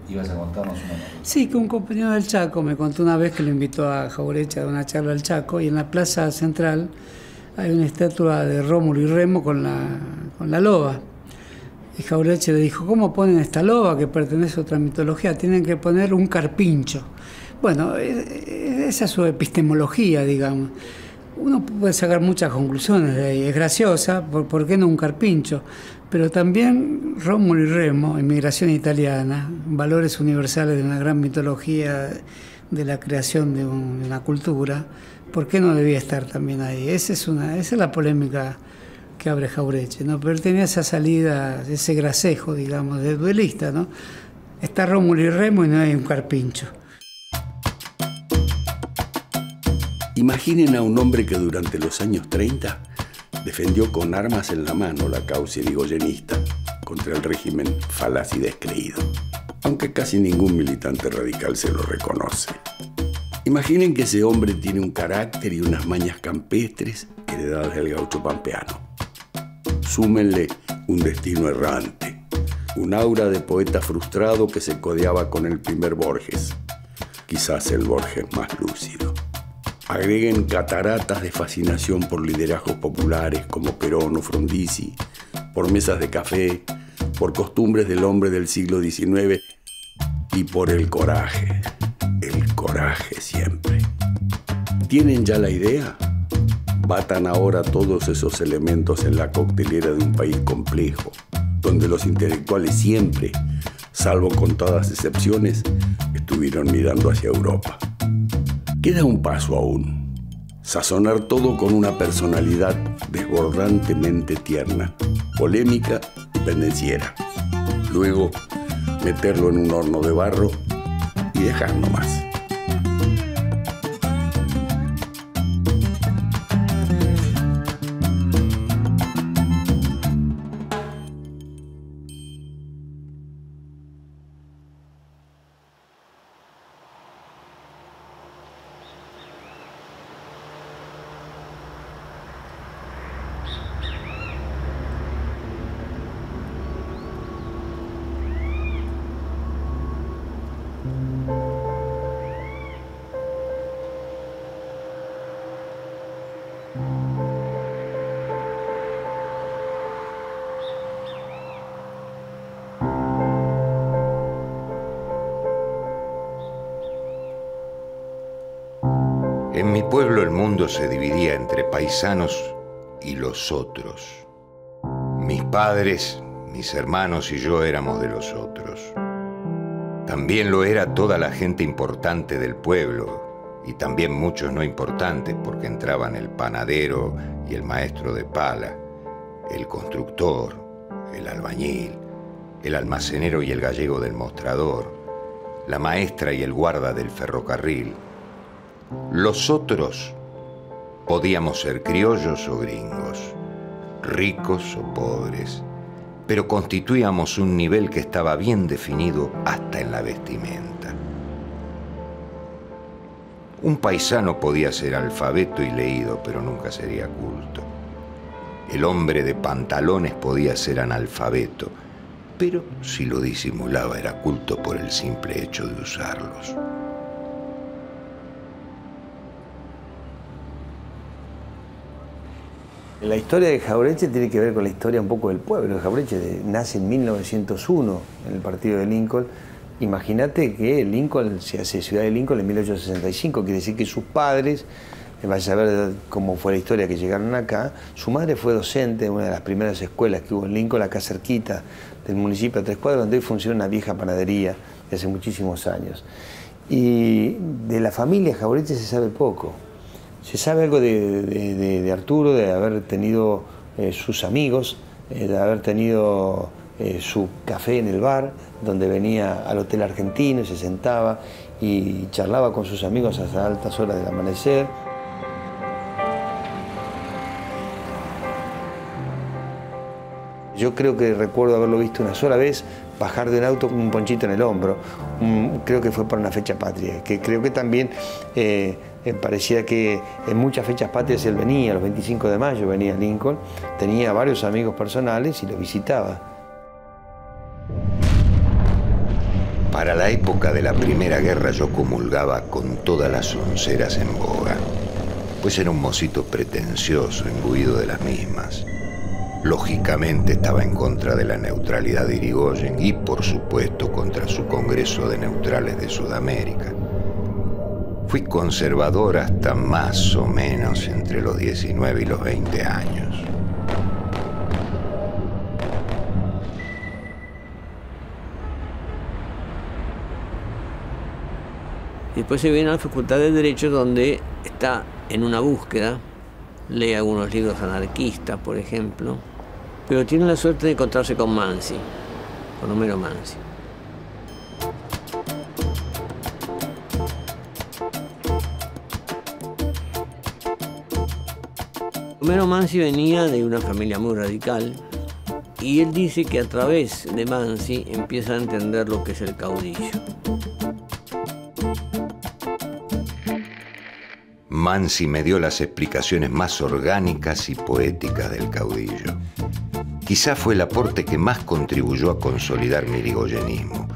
¿Ibas a contarnos una anécdota? Sí, que un compañero del Chaco me contó una vez que lo invitó a Jauretche a dar una charla al Chaco, y en la plaza central hay una estatua de Rómulo y Remo con la loba. Y Jauretche le dijo, ¿cómo ponen esta loba que pertenece a otra mitología? Tienen que poner un carpincho. Bueno, esa es su epistemología, digamos. Uno puede sacar muchas conclusiones de ahí. Es graciosa, ¿por qué no un carpincho? Pero también Rómulo y Remo, inmigración italiana, valores universales de una gran mitología de la creación de una cultura, ¿por qué no debía estar también ahí? Esa es la polémica que abre Jauretche, ¿no? Pero él tenía esa salida, ese gracejo, digamos, de duelista, ¿no? Está Rómulo y Remo y no hay un carpincho. Imaginen a un hombre que durante los años 30 defendió con armas en la mano la causa irigoyenista contra el régimen falaz y descreído, aunque casi ningún militante radical se lo reconoce. Imaginen que ese hombre tiene un carácter y unas mañas campestres heredadas del gaucho pampeano. Súmenle un destino errante, un aura de poeta frustrado que se codeaba con el primer Borges, quizás el Borges más lúcido. Agreguen cataratas de fascinación por liderazgos populares como Perón o Frondizi, por mesas de café, por costumbres del hombre del siglo XIX y por el coraje siempre. ¿Tienen ya la idea? Batan ahora todos esos elementos en la coctelera de un país complejo, donde los intelectuales siempre, salvo contadas excepciones, estuvieron mirando hacia Europa. Queda un paso aún: sazonar todo con una personalidad desbordantemente tierna, polémica y pendenciera. Luego, meterlo en un horno de barro y dejar nomás. En mi pueblo el mundo se dividía entre paisanos y los otros. Mis padres, mis hermanos y yo éramos de los otros. También lo era toda la gente importante del pueblo, y también muchos no importantes, porque entraban el panadero y el maestro de pala, el constructor, el albañil, el almacenero y el gallego del mostrador, la maestra y el guarda del ferrocarril. Los otros podíamos ser criollos o gringos, ricos o pobres, pero constituíamos un nivel que estaba bien definido hasta en la vestimenta. Un paisano podía ser alfabeto y leído, pero nunca sería culto. El hombre de pantalones podía ser analfabeto, pero si lo disimulaba era culto por el simple hecho de usarlos. La historia de Jauretche tiene que ver con la historia un poco del pueblo. Jauretche nace en 1901 en el partido de Lincoln. Imagínate que Lincoln se hace ciudad de Lincoln en 1865, quiere decir que sus padres, vaya a ver cómo fue la historia que llegaron acá, su madre fue docente en una de las primeras escuelas que hubo en Lincoln, acá cerquita del municipio de 3 cuadras, donde hoy funciona una vieja panadería de hace muchísimos años. Y de la familia Jauretche se sabe poco. Se sabe algo de Arturo, de haber tenido sus amigos, de haber tenido su café en el bar, donde venía al Hotel Argentino, se sentaba y charlaba con sus amigos hasta altas horas del amanecer. Yo creo que recuerdo haberlo visto una sola vez bajar de un auto con un ponchito en el hombro. Creo que fue para una fecha patria, que creo que también parecía que en muchas fechas patrias él venía, los 25 de mayo venía a Lincoln, tenía varios amigos personales y lo visitaba. Para la época de la Primera Guerra yo comulgaba con todas las onceras en boga, pues era un mocito pretencioso, imbuido de las mismas. Lógicamente estaba en contra de la neutralidad de Irigoyen y, por supuesto, contra su Congreso de Neutrales de Sudamérica. Fui conservador hasta más o menos entre los 19 y los 20 años. Y después se viene a la Facultad de Derecho, donde está en una búsqueda, lee algunos libros anarquistas, por ejemplo, pero tiene la suerte de encontrarse con Mansi, con Homero Mansi. Homero Mansi venía de una familia muy radical y él dice que a través de Mansi empieza a entender lo que es el caudillo. Mansi me dio las explicaciones más orgánicas y poéticas del caudillo. Quizá fue el aporte que más contribuyó a consolidar mi irigoyenismo,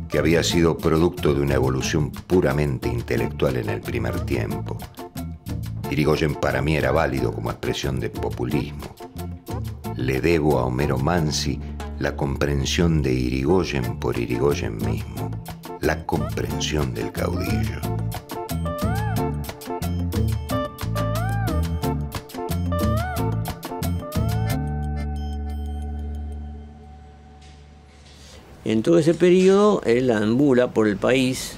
que había sido producto de una evolución puramente intelectual en el primer tiempo. Irigoyen para mí era válido como expresión de populismo. Le debo a Homero Mansi la comprensión de Irigoyen por Irigoyen mismo, la comprensión del caudillo. En todo ese periodo, él ambula por el país,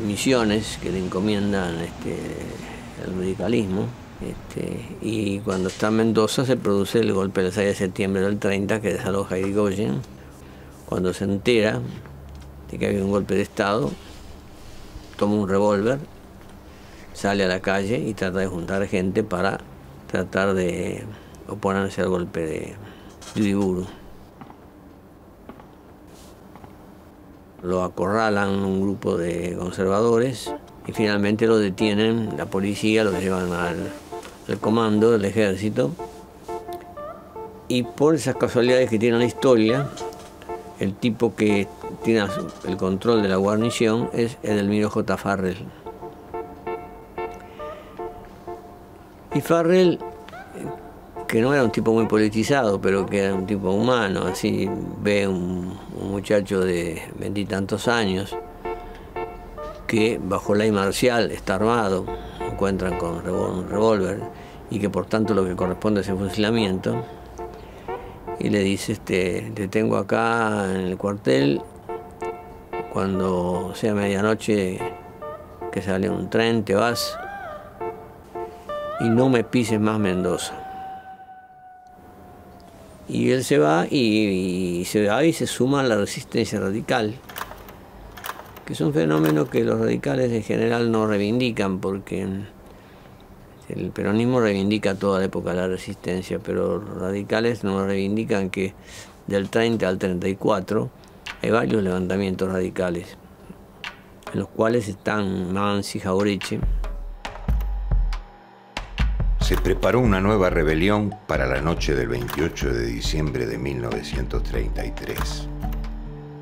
misiones que le encomiendan el radicalismo, y cuando está en Mendoza se produce el golpe del 6 de septiembre del 30 que desaloja a Irigoyen. Cuando se entera de que había un golpe de Estado, toma un revólver, sale a la calle y trata de juntar gente para tratar de oponerse al golpe de Uriburu. Lo acorralan un grupo de conservadores y finalmente lo detienen, la policía lo llevan al comando del ejército, y por esas casualidades que tiene la historia, el tipo que tiene el control de la guarnición es Edelmiro J. Farrell. Y Farrell, que no era un tipo muy politizado, pero que era un tipo humano, así ve un muchacho de 20 y tantos años que bajo ley marcial está armado, encuentran con un revólver y que por tanto lo que corresponde es el fusilamiento, y le dice, te tengo acá en el cuartel, cuando sea medianoche que sale un tren te vas y no me pises más Mendoza. Y él se va y se suma a la resistencia radical, que es un fenómeno que los radicales en general no reivindican, porque el peronismo reivindica toda la época de la resistencia, pero los radicales no reivindican que del 30 al 34 hay varios levantamientos radicales, en los cuales están Mansi, Jauretche. Se preparó una nueva rebelión para la noche del 28 de diciembre de 1933.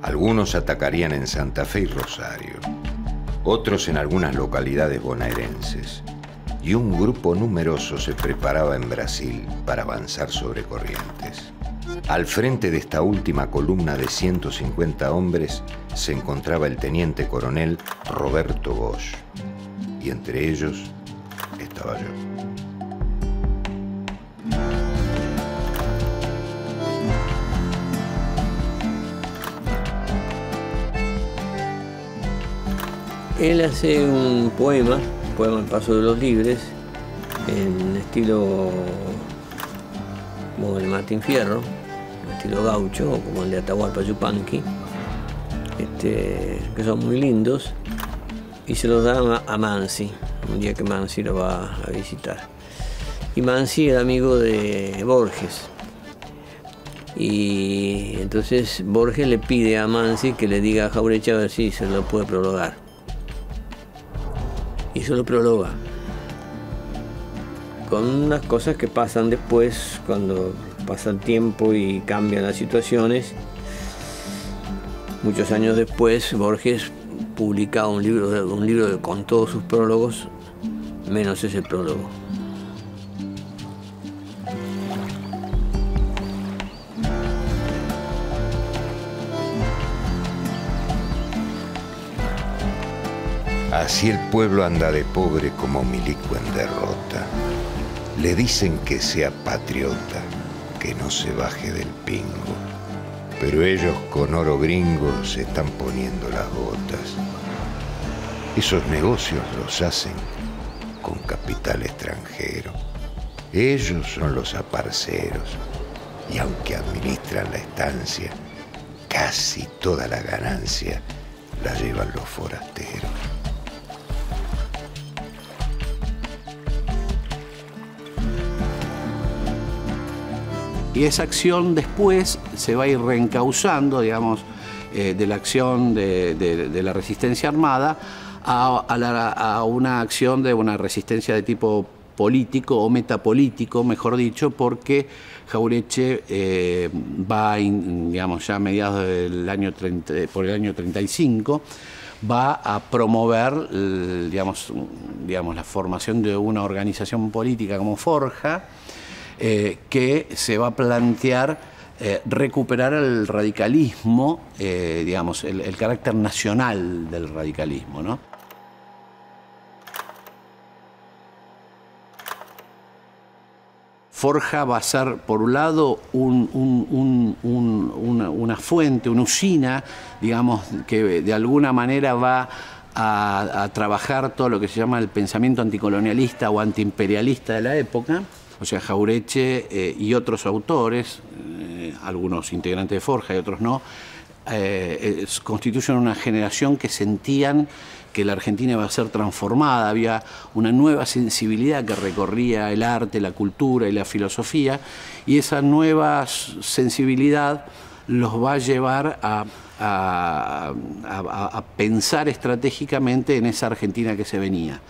Algunos atacarían en Santa Fe y Rosario, otros en algunas localidades bonaerenses, y un grupo numeroso se preparaba en Brasil para avanzar sobre Corrientes. Al frente de esta última columna de 150 hombres se encontraba el teniente coronel Roberto Bosch, y entre ellos estaba yo. Él hace un poema El Paso de los Libres, en estilo como el Martín Fierro, estilo gaucho, o como el de Atahualpa Yupanqui, que son muy lindos, y se los da a Mansi, un día que Mansi lo va a visitar. Y Mansi era amigo de Borges, y entonces Borges le pide a Mansi que le diga a Jauretche a ver si se lo puede prologar. Y se lo prologa, con unas cosas que pasan después, cuando pasa el tiempo y cambian las situaciones. Muchos años después, Borges publicaba un libro con todos sus prólogos, menos ese prólogo. Así el pueblo anda de pobre como milico en derrota. Le dicen que sea patriota, que no se baje del pingo. Pero ellos con oro gringo se están poniendo las botas. Esos negocios los hacen con capital extranjero. Ellos son los aparceros. Y aunque administran la estancia, casi toda la ganancia la llevan los forasteros. Y esa acción después se va a ir reencauzando, digamos, de la acción de la resistencia armada a una acción de una resistencia de tipo político o metapolítico, mejor dicho, porque Jauretche va, digamos, ya a mediados del año 30, por el año 35, va a promover, digamos, la formación de una organización política como Forja, que se va a plantear recuperar el radicalismo, digamos, el carácter nacional del radicalismo, ¿no? Forja va a ser, por un lado, una fuente, una usina, digamos, que de alguna manera va a trabajar todo lo que se llama el pensamiento anticolonialista o antiimperialista de la época. O sea, Jauretche y otros autores, algunos integrantes de Forja y otros no, constituyen una generación que sentían que la Argentina iba a ser transformada, había una nueva sensibilidad que recorría el arte, la cultura y la filosofía, y esa nueva sensibilidad los va a llevar a pensar estratégicamente en esa Argentina que se venía.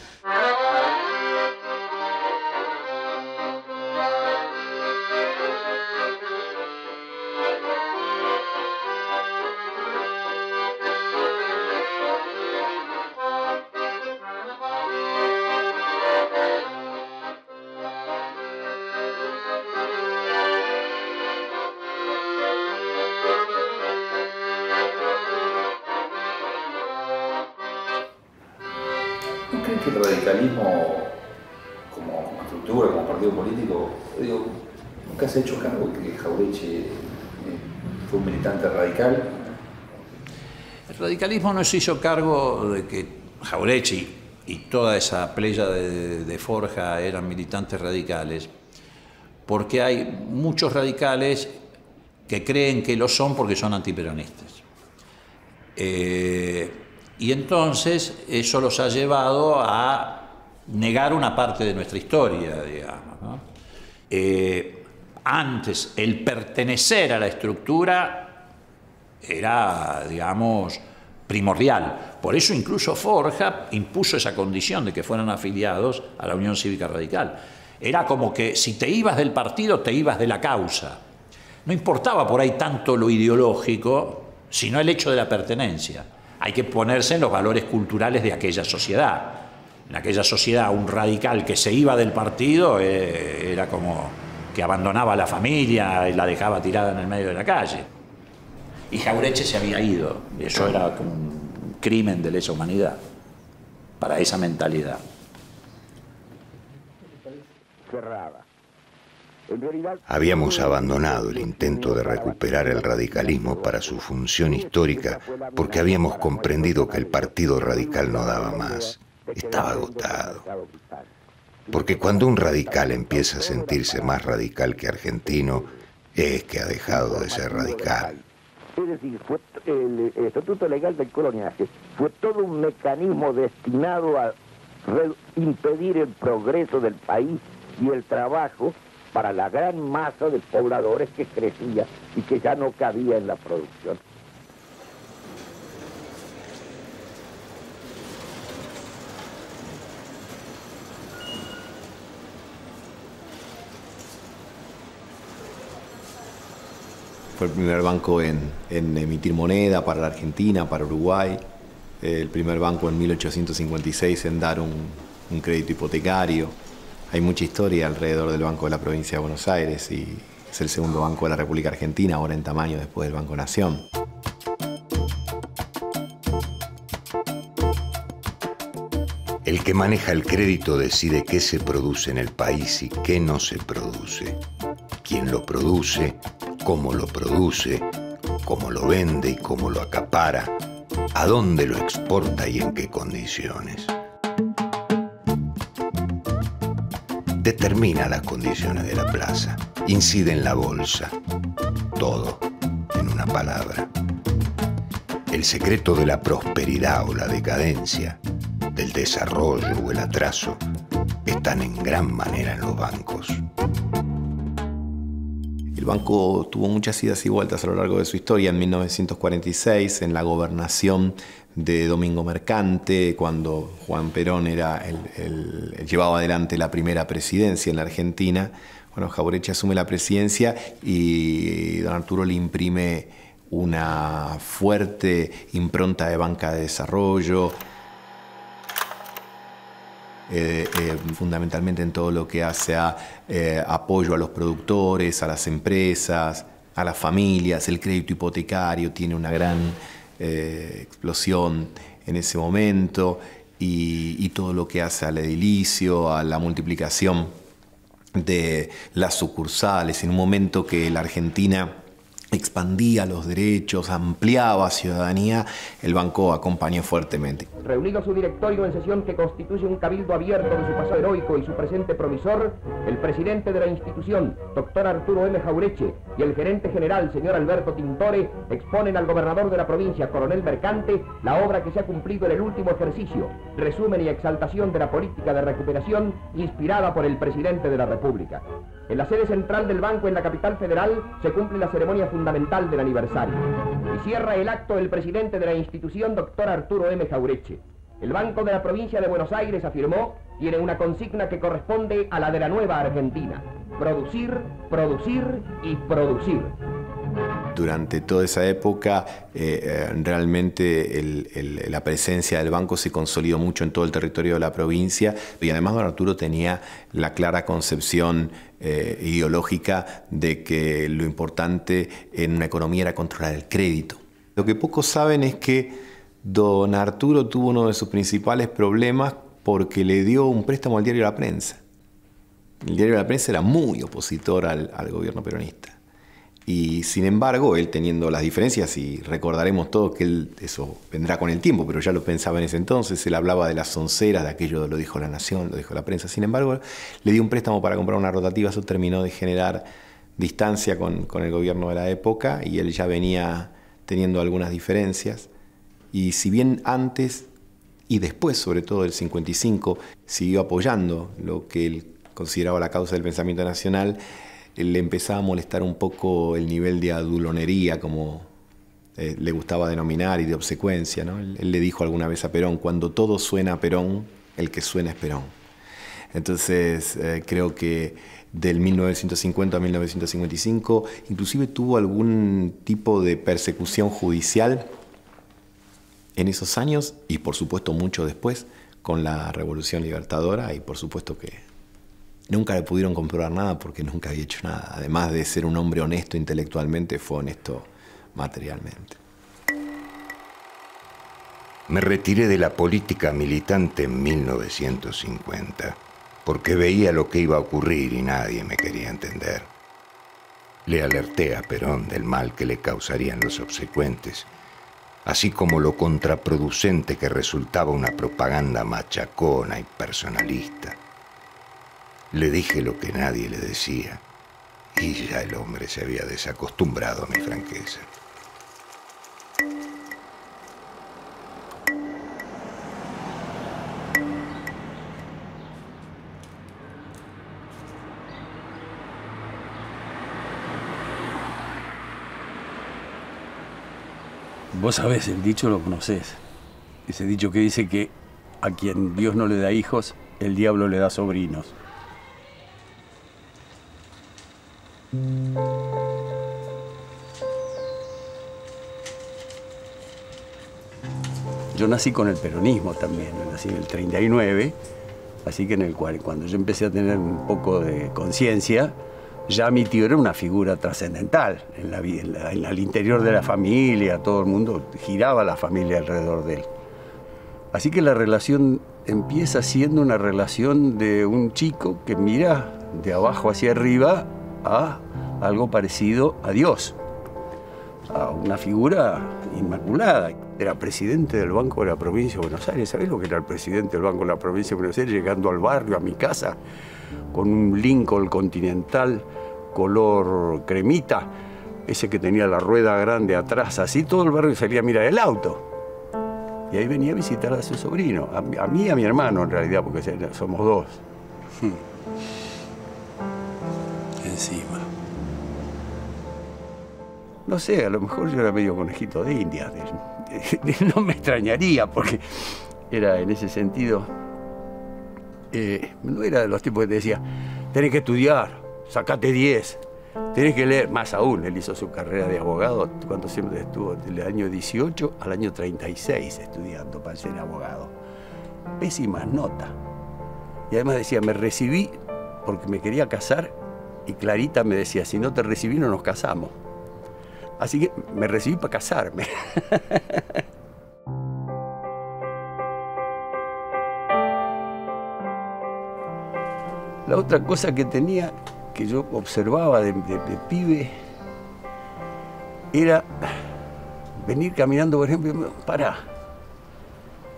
¿No crees que el radicalismo, como estructura, como partido político, digo, nunca se ha hecho cargo de que Jauretche fue un militante radical? El radicalismo no se hizo cargo de que Jauretche y toda esa playa de Forja eran militantes radicales, porque hay muchos radicales que creen que lo son porque son antiperonistas. Y entonces eso los ha llevado a negar una parte de nuestra historia, digamos, ¿no? Antes, el pertenecer a la estructura era, digamos, primordial. Por eso incluso Forja impuso esa condición de que fueran afiliados a la Unión Cívica Radical. Era como que si te ibas del partido, te ibas de la causa. No importaba por ahí tanto lo ideológico, sino el hecho de la pertenencia. Hay que ponerse en los valores culturales de aquella sociedad. En aquella sociedad, un radical que se iba del partido era como que abandonaba a la familia y la dejaba tirada en el medio de la calle. Y Jauretche se había ido. Y eso era como un crimen de lesa humanidad para esa mentalidad. Habíamos abandonado el intento de recuperar el radicalismo para su función histórica porque habíamos comprendido que el partido radical no daba más. Estaba agotado. Porque cuando un radical empieza a sentirse más radical que argentino, es que ha dejado de ser radical. Es decir, el Estatuto Legal del Coloniaje fue todo un mecanismo destinado a impedir el progreso del país y el trabajo para la gran masa de pobladores que crecía y que ya no cabía en la producción. Fue el primer banco en emitir moneda para la Argentina, para Uruguay. El primer banco en 1856 en dar un crédito hipotecario. Hay mucha historia alrededor del Banco de la Provincia de Buenos Aires y es el segundo banco de la República Argentina, ahora en tamaño después del Banco Nación. El que maneja el crédito decide qué se produce en el país y qué no se produce. Quién lo produce, cómo lo vende y cómo lo acapara, a dónde lo exporta y en qué condiciones. Determina las condiciones de la plaza, incide en la bolsa. Todo, en una palabra. El secreto de la prosperidad o la decadencia, del desarrollo o el atraso, están en gran manera en los bancos. El banco tuvo muchas idas y vueltas a lo largo de su historia. En 1946, en la gobernación de Domingo Mercante, cuando Juan Perón llevaba adelante la primera presidencia en la Argentina, bueno, Jauretche asume la presidencia y don Arturo le imprime una fuerte impronta de banca de desarrollo, fundamentalmente en todo lo que hace a apoyo a los productores, a las empresas, a las familias. El crédito hipotecario tiene una gran explosión en ese momento y todo lo que hace al edilicio, a la multiplicación de las sucursales, en un momento que la Argentina expandía los derechos, ampliaba ciudadanía, el banco acompañó fuertemente. Reunido su directorio en sesión que constituye un cabildo abierto de su pasado heroico y su presente provisor, el presidente de la institución, doctor Arturo M. Jauretche, y el gerente general, señor Alberto Tintore, exponen al gobernador de la provincia, coronel Mercante, la obra que se ha cumplido en el último ejercicio, resumen y exaltación de la política de recuperación inspirada por el presidente de la República. En la sede central del banco en la capital federal se cumple la ceremonia fundamental del aniversario. Y cierra el acto el presidente de la institución, doctor Arturo M. Jauretche. El Banco de la Provincia de Buenos Aires, afirmó, tiene una consigna que corresponde a la de la nueva Argentina: producir, producir y producir. Durante toda esa época, realmente la presencia del banco se consolidó mucho en todo el territorio de la provincia y además don Arturo tenía la clara concepción ideológica de que lo importante en una economía era controlar el crédito. Lo que pocos saben es que don Arturo tuvo uno de sus principales problemas porque le dio un préstamo al Diario de la Prensa. El Diario de la Prensa era muy opositor al gobierno peronista. Y sin embargo, él teniendo las diferencias, y recordaremos todos que eso vendrá con el tiempo, pero ya lo pensaba en ese entonces, él hablaba de las sonceras, de aquello lo dijo La Nación, lo dijo la prensa. Sin embargo, le dio un préstamo para comprar una rotativa, eso terminó de generar distancia con el gobierno de la época y él ya venía teniendo algunas diferencias. Y si bien antes y después, sobre todo del 55, siguió apoyando lo que él consideraba la causa del pensamiento nacional, le empezaba a molestar un poco el nivel de adulonería, como le gustaba denominar, y de obsecuencia, ¿no? Él le dijo alguna vez a Perón: cuando todo suena a Perón, el que suena es Perón. Entonces creo que del 1950 a 1955 inclusive tuvo algún tipo de persecución judicial en esos años y por supuesto mucho después con la Revolución Libertadora, y por supuesto que nunca le pudieron comprobar nada porque nunca había hecho nada. Además de ser un hombre honesto intelectualmente, fue honesto materialmente. Me retiré de la política militante en 1950 porque veía lo que iba a ocurrir y nadie me quería entender. Le alerté a Perón del mal que le causarían los obsecuentes, así como lo contraproducente que resultaba una propaganda machacona y personalista. Le dije lo que nadie le decía y ya el hombre se había desacostumbrado a mi franqueza. Vos sabés, el dicho lo conocés. Ese dicho que dice que a quien Dios no le da hijos, el diablo le da sobrinos. Yo nací con el peronismo también, nací en el 39, así que en el cual, cuando yo empecé a tener un poco de conciencia, ya mi tío era una figura trascendental en la vida, al interior de la familia, todo el mundo giraba la familia alrededor de él. Así que la relación empieza siendo una relación de un chico que mira de abajo hacia arriba a algo parecido a Dios, a una figura inmaculada. Era presidente del Banco de la Provincia de Buenos Aires. ¿Sabés lo que era el presidente del Banco de la Provincia de Buenos Aires? Llegando al barrio, a mi casa, con un Lincoln Continental color cremita, ese que tenía la rueda grande atrás, así todo el barrio salía a mirar el auto. Y ahí venía a visitar a su sobrino, a mí y a mi hermano en realidad, porque somos dos. Encima. No sé, a lo mejor yo era medio conejito de India. No me extrañaría, porque era en ese sentido, no era de los tipos que te decía, tenés que estudiar, sacate 10, tenés que leer. Más aún, él hizo su carrera de abogado cuando siempre estuvo del año 18 al año 36 estudiando para ser abogado. Pésimas notas. Y además decía, me recibí porque me quería casar, y Clarita me decía, si no te recibí no nos casamos. Así que me recibí para casarme. La otra cosa que tenía, que yo observaba de pibe, era venir caminando, por ejemplo, y pará,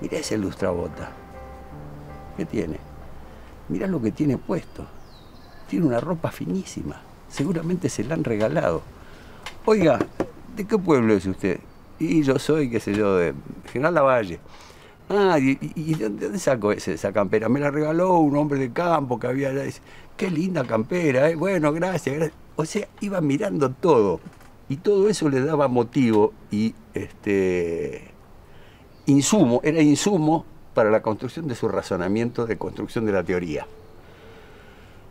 mirá ese lustrabota. ¿Qué tiene? Mirá lo que tiene puesto. Tiene una ropa finísima. Seguramente se la han regalado. Oiga, ¿de qué pueblo es usted? Y yo soy, qué sé yo, de General Lavalle. Ah, ¿y de dónde sacó esa campera? Me la regaló un hombre de campo que había allá. Dice, qué linda campera, ¿eh? Bueno, gracias, gracias. O sea, iba mirando todo. Y todo eso le daba motivo y insumo, era insumo para la construcción de su razonamiento de construcción de la teoría.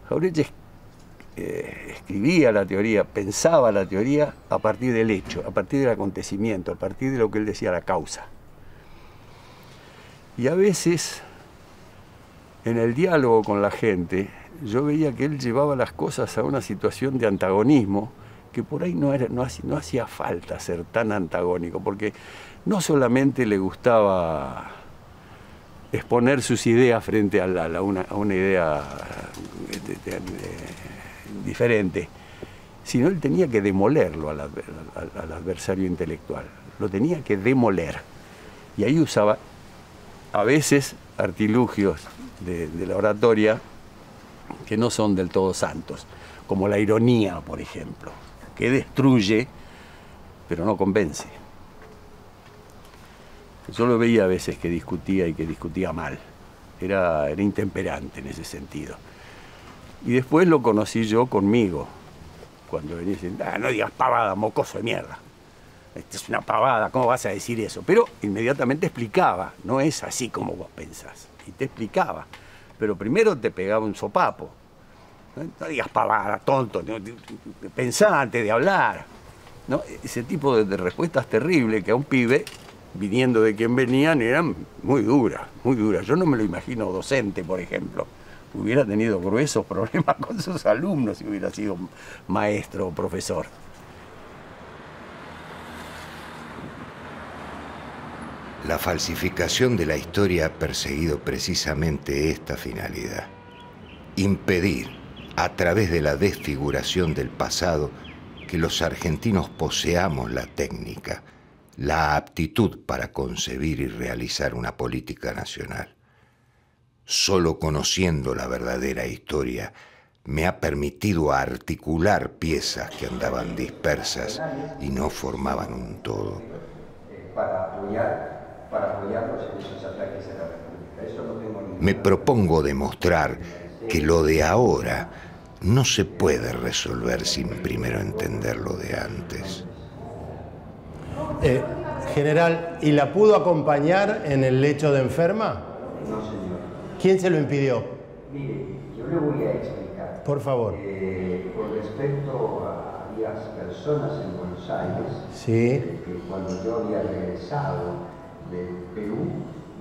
Jauretche escribía la teoría, pensaba la teoría a partir del hecho, a partir del acontecimiento, a partir de lo que él decía la causa. Y a veces, en el diálogo con la gente, yo veía que él llevaba las cosas a una situación de antagonismo que por ahí no hacía falta ser tan antagónico, porque no solamente le gustaba exponer sus ideas frente a una idea diferente, sino él tenía que demolerlo al adversario intelectual, lo tenía que demoler. Y ahí usaba a veces artilugios de la oratoria que no son del todo santos, como la ironía, por ejemplo, que destruye, pero no convence. Yo lo veía a veces que discutía y que discutía mal. Era intemperante en ese sentido. Y después lo conocí yo conmigo, cuando venía diciendo, no digas pavada, mocoso de mierda. Esta es una pavada, ¿cómo vas a decir eso? Pero inmediatamente explicaba, no es así como vos pensás. Y te explicaba. Pero primero te pegaba un sopapo. No digas pavada, tonto, pensá antes de hablar. ¿No? Ese tipo de respuestas terribles que a un pibe, viniendo de quien venían, eran muy duras, muy duras. Yo no me lo imagino docente, por ejemplo. Hubiera tenido gruesos problemas con sus alumnos si hubiera sido maestro o profesor. La falsificación de la historia ha perseguido precisamente esta finalidad: impedir, a través de la desfiguración del pasado, que los argentinos poseamos la técnica, la aptitud para concebir y realizar una política nacional. Solo conociendo la verdadera historia me ha permitido articular piezas que andaban dispersas y no formaban un todo. Para apoyarlos en esos ataques a la República. Eso no tengo ningún... Me propongo demostrar que lo de ahora no se puede resolver sin primero entender lo de antes. General, ¿y la pudo acompañar en el lecho de enferma? No, señor. ¿Quién se lo impidió? Mire, yo le voy a explicar. Por favor. Con respecto a varias personas en Buenos Aires, sí, que cuando yo había regresado de Perú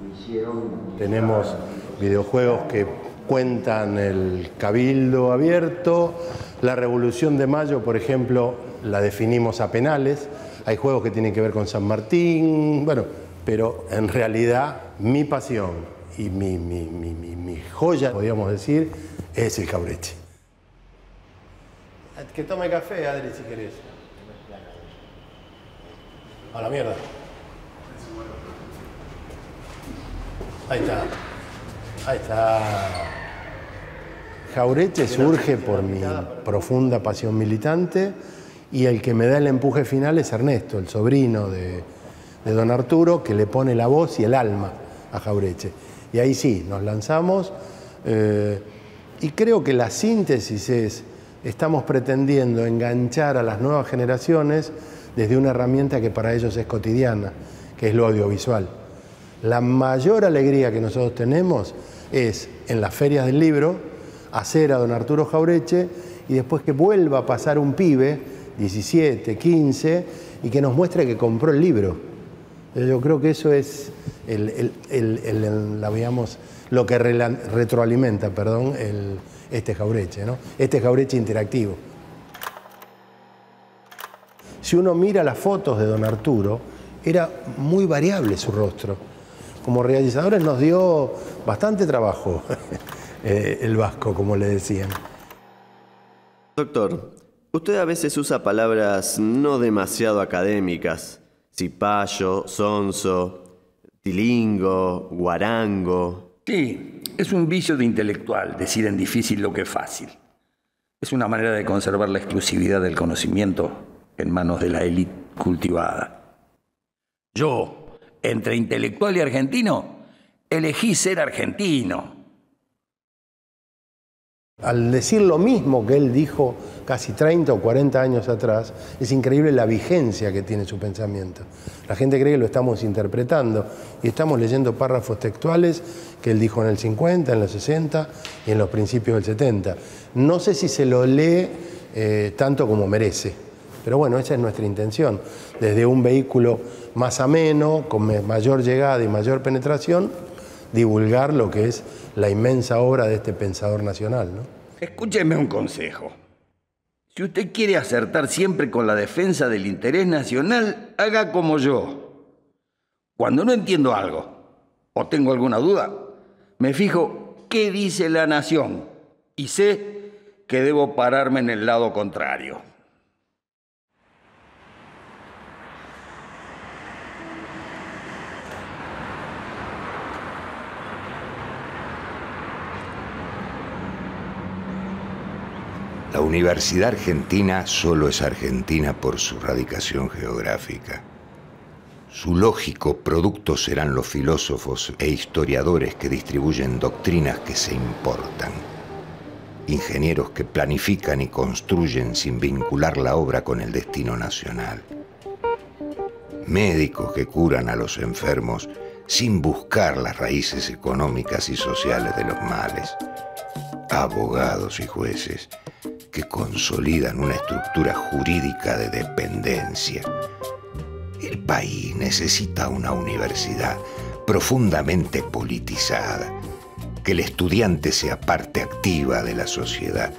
lo hicieron... Tenemos videojuegos que cuentan el Cabildo Abierto, la Revolución de Mayo, por ejemplo, la definimos a penales. Hay juegos que tienen que ver con San Martín, bueno, pero en realidad mi pasión y mi joya, podríamos decir, es el Jauretche. Que tome café, Adri, si querés. A la mierda. Ahí está. Ahí está. Jauretche surge por mi profunda pasión militante y el que me da el empuje final es Ernesto, el sobrino de don Arturo, que le pone la voz y el alma a Jauretche. Y ahí sí, nos lanzamos y creo que la síntesis es, estamos pretendiendo enganchar a las nuevas generaciones desde una herramienta que para ellos es cotidiana, que es lo audiovisual. La mayor alegría que nosotros tenemos es en las ferias del libro hacer a don Arturo Jauretche y después que vuelva a pasar un pibe, 17, 15, y que nos muestre que compró el libro. Yo creo que eso es lo que retroalimenta, este Jauretche, ¿no? Este Jauretche interactivo. Si uno mira las fotos de don Arturo, era muy variable su rostro. Como realizadores nos dio bastante trabajo el Vasco, como le decían. Doctor, usted a veces usa palabras no demasiado académicas. Cipayo, sonso, tilingo, guarango. Sí, es un vicio de intelectual decir en difícil lo que es fácil. Es una manera de conservar la exclusividad del conocimiento en manos de la élite cultivada. Yo, entre intelectual y argentino, elegí ser argentino. Al decir lo mismo que él dijo casi 30 o 40 años atrás, es increíble la vigencia que tiene su pensamiento. La gente cree que lo estamos interpretando y estamos leyendo párrafos textuales que él dijo en el 50, en los 60 y en los principios del 70. No sé si se lo lee tanto como merece, pero bueno, esa es nuestra intención. Desde un vehículo más ameno, con mayor llegada y mayor penetración, divulgar lo que es la inmensa obra de este pensador nacional, ¿no? Escúcheme un consejo. Si usted quiere acertar siempre con la defensa del interés nacional, haga como yo. Cuando no entiendo algo o tengo alguna duda, me fijo qué dice la nación y sé que debo pararme en el lado contrario. La Universidad Argentina solo es argentina por su radicación geográfica. Su lógico producto serán los filósofos e historiadores que distribuyen doctrinas que se importan, ingenieros que planifican y construyen sin vincular la obra con el destino nacional, médicos que curan a los enfermos sin buscar las raíces económicas y sociales de los males, abogados y jueces que consolidan una estructura jurídica de dependencia. El país necesita una universidad profundamente politizada, que el estudiante sea parte activa de la sociedad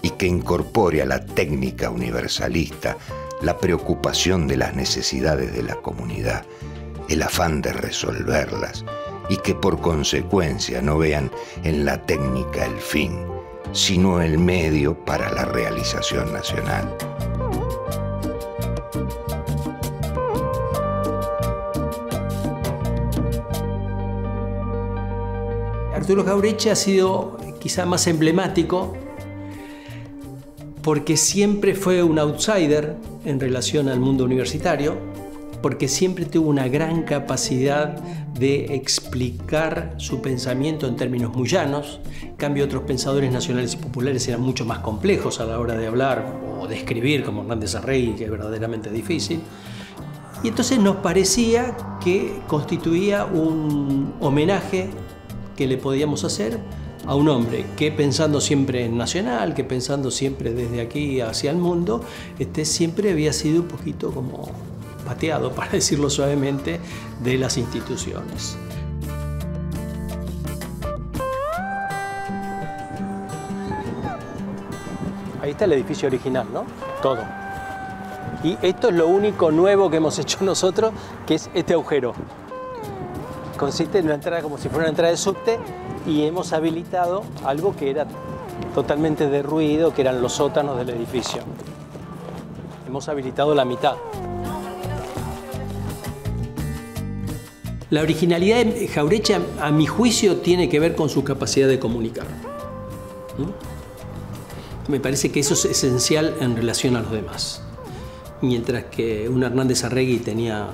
y que incorpore a la técnica universalista la preocupación de las necesidades de la comunidad, el afán de resolverlas y que por consecuencia no vean en la técnica el fin, sino el medio para la realización nacional. Arturo Jauretche ha sido quizá más emblemático porque siempre fue un outsider en relación al mundo universitario, porque siempre tuvo una gran capacidad de explicar su pensamiento en términos muy llanos. En cambio, otros pensadores nacionales y populares eran mucho más complejos a la hora de hablar o de escribir, como Hernández Arregui, que es verdaderamente difícil. Y entonces nos parecía que constituía un homenaje que le podíamos hacer a un hombre que, pensando siempre en nacional, que pensando siempre desde aquí hacia el mundo, siempre había sido un poquito como pateado, para decirlo suavemente, de las instituciones. Ahí está el edificio original, ¿no? Todo. Y esto es lo único nuevo que hemos hecho nosotros, que es este agujero. Consiste en una entrada como si fuera una entrada de subte y hemos habilitado algo que era totalmente derruido, que eran los sótanos del edificio. Hemos habilitado la mitad. La originalidad de Jauretche, a mi juicio, tiene que ver con su capacidad de comunicar. Me parece que eso es esencial en relación a los demás. Mientras que un Hernández Arregui tenía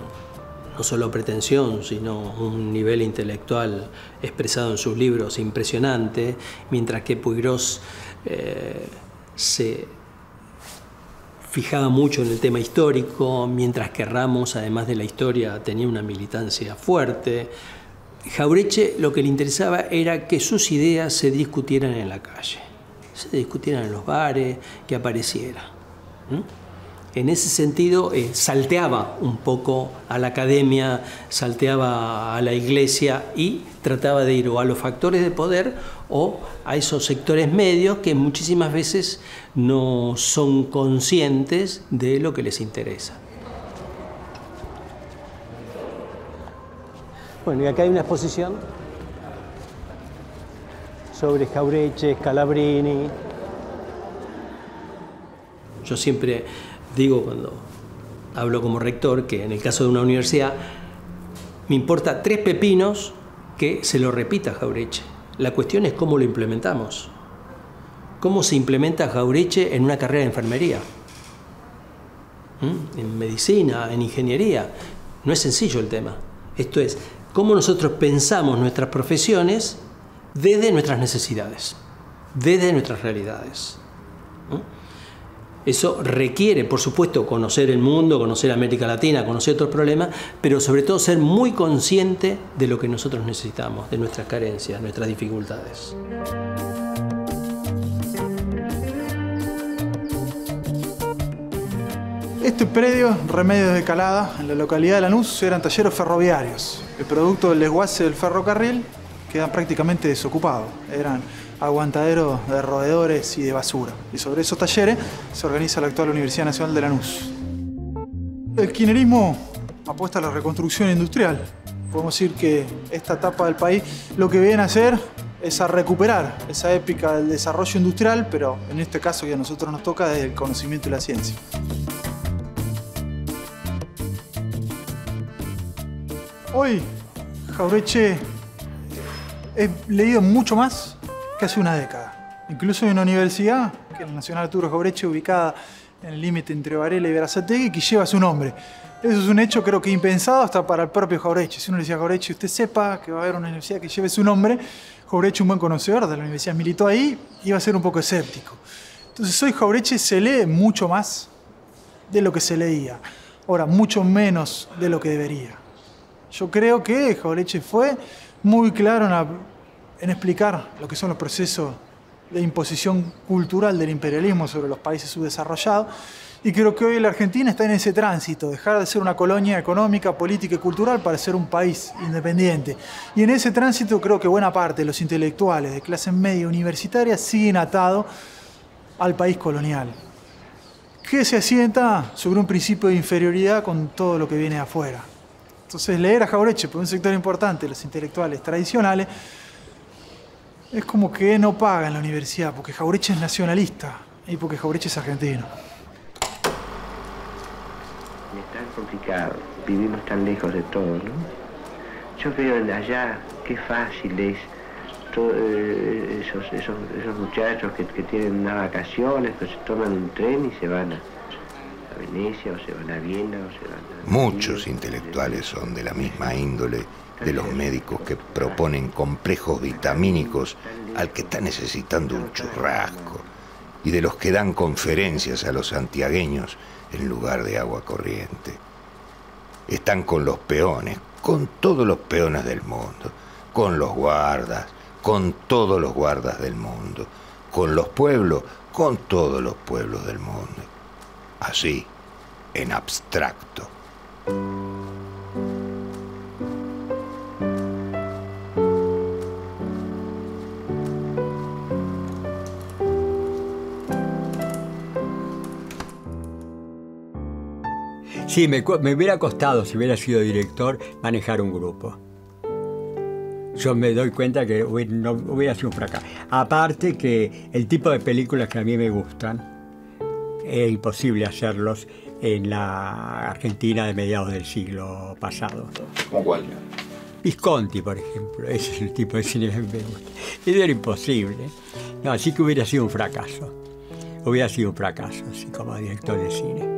no solo pretensión, sino un nivel intelectual expresado en sus libros impresionante, mientras que Puigros se fijaba mucho en el tema histórico, mientras que Ramos, además de la historia, tenía una militancia fuerte. Jauretche lo que le interesaba era que sus ideas se discutieran en la calle, se discutieran en los bares, que apareciera. En ese sentido, salteaba un poco a la academia, salteaba a la iglesia y trataba de ir o a los factores de poder o a esos sectores medios que muchísimas veces no son conscientes de lo que les interesa. Bueno, y acá hay una exposición sobre Jauretche, Scalabrini. Yo siempre digo cuando hablo como rector que en el caso de una universidad me importa 3 pepinos que se lo repita Jauretche. La cuestión es cómo lo implementamos. ¿Cómo se implementa Jauretche en una carrera de enfermería? En medicina, en ingeniería. No es sencillo el tema. Esto es, cómo nosotros pensamos nuestras profesiones desde nuestras necesidades, desde nuestras realidades. Eso requiere, por supuesto, conocer el mundo, conocer América Latina, conocer otros problemas, pero sobre todo ser muy consciente de lo que nosotros necesitamos, de nuestras carencias, nuestras dificultades. Este predio, Remedios de Calada, en la localidad de Lanús, eran talleres ferroviarios. El producto del desguace del ferrocarril quedan prácticamente desocupados. Eran aguantaderos de roedores y de basura. Y sobre esos talleres se organiza la actual Universidad Nacional de Lanús. El kirchnerismo apuesta a la reconstrucción industrial. Podemos decir que esta etapa del país lo que viene a hacer es a recuperar esa épica del desarrollo industrial, pero en este caso que a nosotros nos toca desde el conocimiento y la ciencia. Hoy, Jauretche, he leído mucho más que hace una década. Incluso en una universidad, que es la Nacional Arturo Jauretche, ubicada en el límite entre Varela y Berazategui, que lleva su nombre. Eso es un hecho, creo que impensado hasta para el propio Jauretche. Si uno le decía a Jauretche, usted sepa que va a haber una universidad que lleve su nombre, Jauretche, un buen conocedor de la universidad, militó ahí, iba a ser un poco escéptico. Entonces hoy Jauretche se lee mucho más de lo que se leía. Ahora, mucho menos de lo que debería. Yo creo que Jauretche fue muy claro en explicar lo que son los procesos de imposición cultural del imperialismo sobre los países subdesarrollados, y creo que hoy la Argentina está en ese tránsito, dejar de ser una colonia económica, política y cultural para ser un país independiente. Y en ese tránsito creo que buena parte de los intelectuales de clase media universitaria siguen atados al país colonial, que se asienta sobre un principio de inferioridad con todo lo que viene de afuera. Entonces leer a Jauretche por un sector importante, los intelectuales tradicionales, es como que no paga en la universidad, porque Jauretche es nacionalista y porque Jauretche es argentino. Es tan complicado, vivimos tan lejos de todo, ¿no? Yo veo allá qué fácil es todo, esos muchachos que tienen unas vacaciones, que se toman un tren y se van a Venecia, o se van a Viena, o se van a... Muchos intelectuales son de la misma índole de los médicos que proponen complejos vitamínicos al que está necesitando un churrasco, y de los que dan conferencias a los santiagueños en lugar de agua corriente. Están con los peones, con todos los peones del mundo, con los guardas, con todos los guardas del mundo, con los pueblos, con todos los pueblos del mundo. Así, en abstracto, Sí, me hubiera costado, si hubiera sido director, manejar un grupo. Yo me doy cuenta que no hubiera sido un fracaso. Aparte que el tipo de películas que a mí me gustan, es imposible hacerlos en la Argentina de mediados del siglo pasado. ¿Cómo cuál? Visconti, por ejemplo, ese es el tipo de cine que me gusta. Eso era imposible. No, así que hubiera sido un fracaso. Hubiera sido un fracaso, así como director de cine.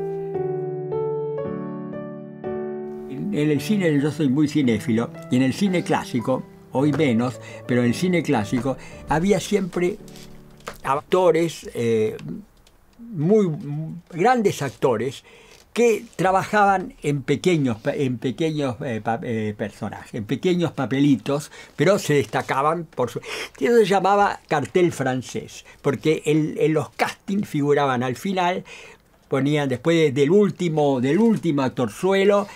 En el cine yo soy muy cinéfilo, y en el cine clásico, hoy menos, pero en el cine clásico había siempre actores, muy grandes actores, que trabajaban en pequeños personajes, en pequeños papelitos, pero se destacaban por su... Eso se llamaba cartel francés, porque en los castings figuraban al final, ponían después del último actorzuelo,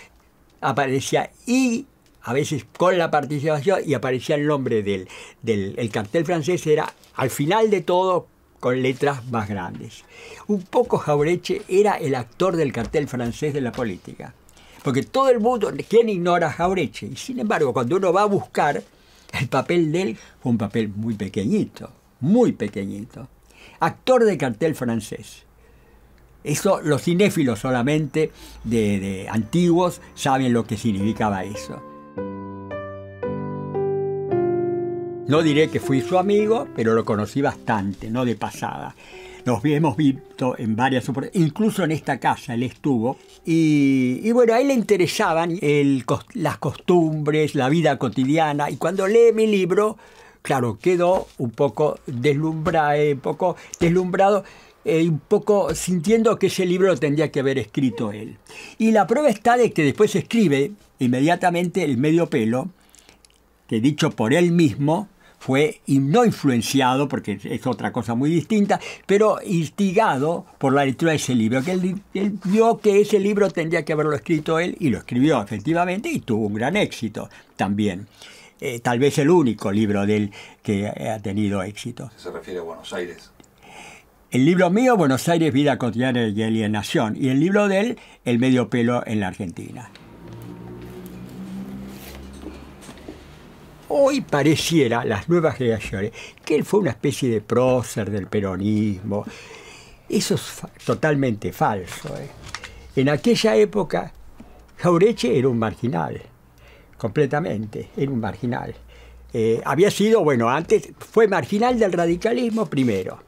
aparecía, y a veces con la participación, y aparecía el nombre del cartel francés, era al final de todo con letras más grandes. Un poco Jauretche era el actor del cartel francés de la política, porque todo el mundo, ¿quién ignora a Jauretche? Y sin embargo, cuando uno va a buscar, el papel de él fue un papel muy pequeñito, actor de cartel francés. Eso, los cinéfilos solamente de antiguos saben lo que significaba eso. No diré que fui su amigo, pero lo conocí bastante, no de pasada. Nos hemos visto en varias oportunidades, incluso en esta casa él estuvo. Y bueno, a él le interesaban las costumbres, la vida cotidiana. Y cuando lee mi libro, claro, quedó un poco deslumbrado, un poco sintiendo que ese libro lo tendría que haber escrito él. Y la prueba está de que después escribe inmediatamente El medio pelo, que dicho por él mismo, fue no influenciado, porque es otra cosa muy distinta, pero instigado por la lectura de ese libro, que él vio que ese libro tendría que haberlo escrito él, y lo escribió efectivamente, y tuvo un gran éxito también. Tal vez el único libro de él que ha tenido éxito. ¿Se refiere a Buenos Aires? El libro mío, Buenos Aires, vida cotidiana y alienación, y el libro de él, El medio pelo en la Argentina. Hoy pareciera, las nuevas generaciones, que él fue una especie de prócer del peronismo. Eso es totalmente falso. En aquella época, Jauretche era un marginal, completamente, era un marginal. Había sido, bueno, antes fue marginal del radicalismo primero,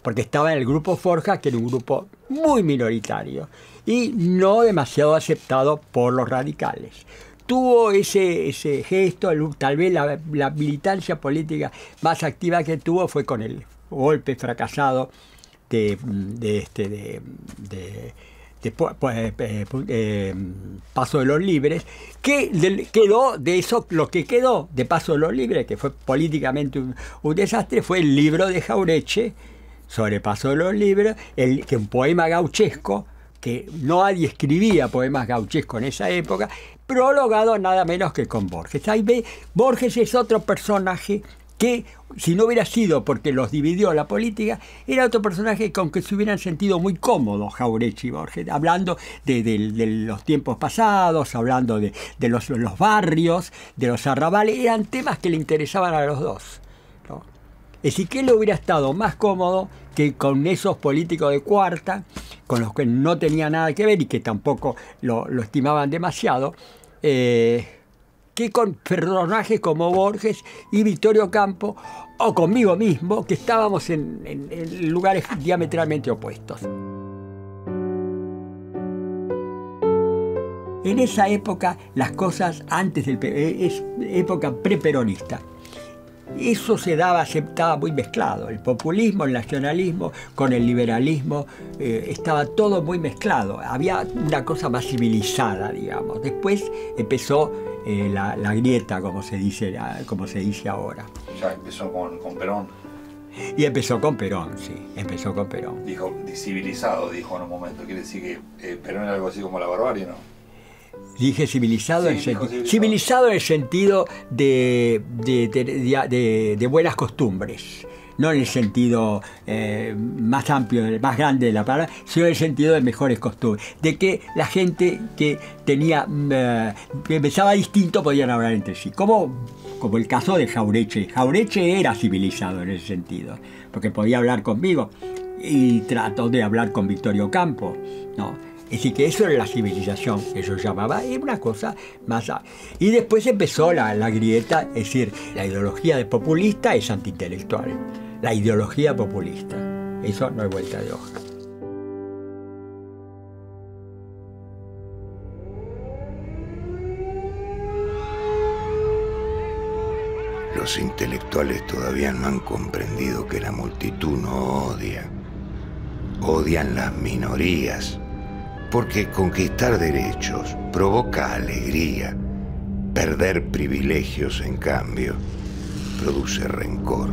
porque estaba en el grupo Forja, que era un grupo muy minoritario y no demasiado aceptado por los radicales. Tuvo ese gesto, tal vez la militancia política más activa que tuvo fue con el golpe fracasado de Paso de los Libres, que quedó de eso, lo que quedó de Paso de los Libres, que fue políticamente un desastre, fue el libro de Jauretche sobre Paso de los Libres, que un poema gauchesco, que nadie escribía poemas gauchescos en esa época, prologado nada menos que con Borges. Ahí ve, Borges es otro personaje que, si no hubiera sido porque los dividió la política, era otro personaje con que se hubieran sentido muy cómodos Jauretche y Borges, hablando de los tiempos pasados, hablando de los barrios, de los arrabales, eran temas que le interesaban a los dos, ¿no? Es decir, que él hubiera estado más cómodo que con esos políticos de cuarta, con los que no tenía nada que ver y que tampoco lo estimaban demasiado, que con personajes como Borges y Vittorio Campo, o conmigo mismo, que estábamos en lugares diametralmente opuestos. En esa época, las cosas antes es época preperonista. Eso aceptaba muy mezclado. El populismo, el nacionalismo con el liberalismo, estaba todo muy mezclado. Había una cosa más civilizada, digamos. Después empezó la grieta, como se dice ahora. Ya empezó con Perón. Y empezó con Perón, sí, empezó con Perón. Dijo, civilizado, dijo en un momento. Quiere decir que Perón era algo así como la barbarie, ¿no? Dije civilizado, Sí, civilizado en el sentido de buenas costumbres. No en el sentido más amplio, más grande de la palabra, sino en el sentido de mejores costumbres. De que la gente que tenía, que pensaba distinto podían hablar entre sí. Como el caso de Jauretche. Jauretche era civilizado en ese sentido, porque podía hablar conmigo y trató de hablar con Victorio Campo, ¿no? Es decir, que eso era la civilización, que yo llamaba, era una cosa más... Y después empezó la grieta, es decir, la ideología de populista es antiintelectual. La ideología populista. Eso no hay vuelta de hoja. Los intelectuales todavía no han comprendido que la multitud no odia. Odian las minorías. Porque conquistar derechos provoca alegría. Perder privilegios, en cambio, produce rencor.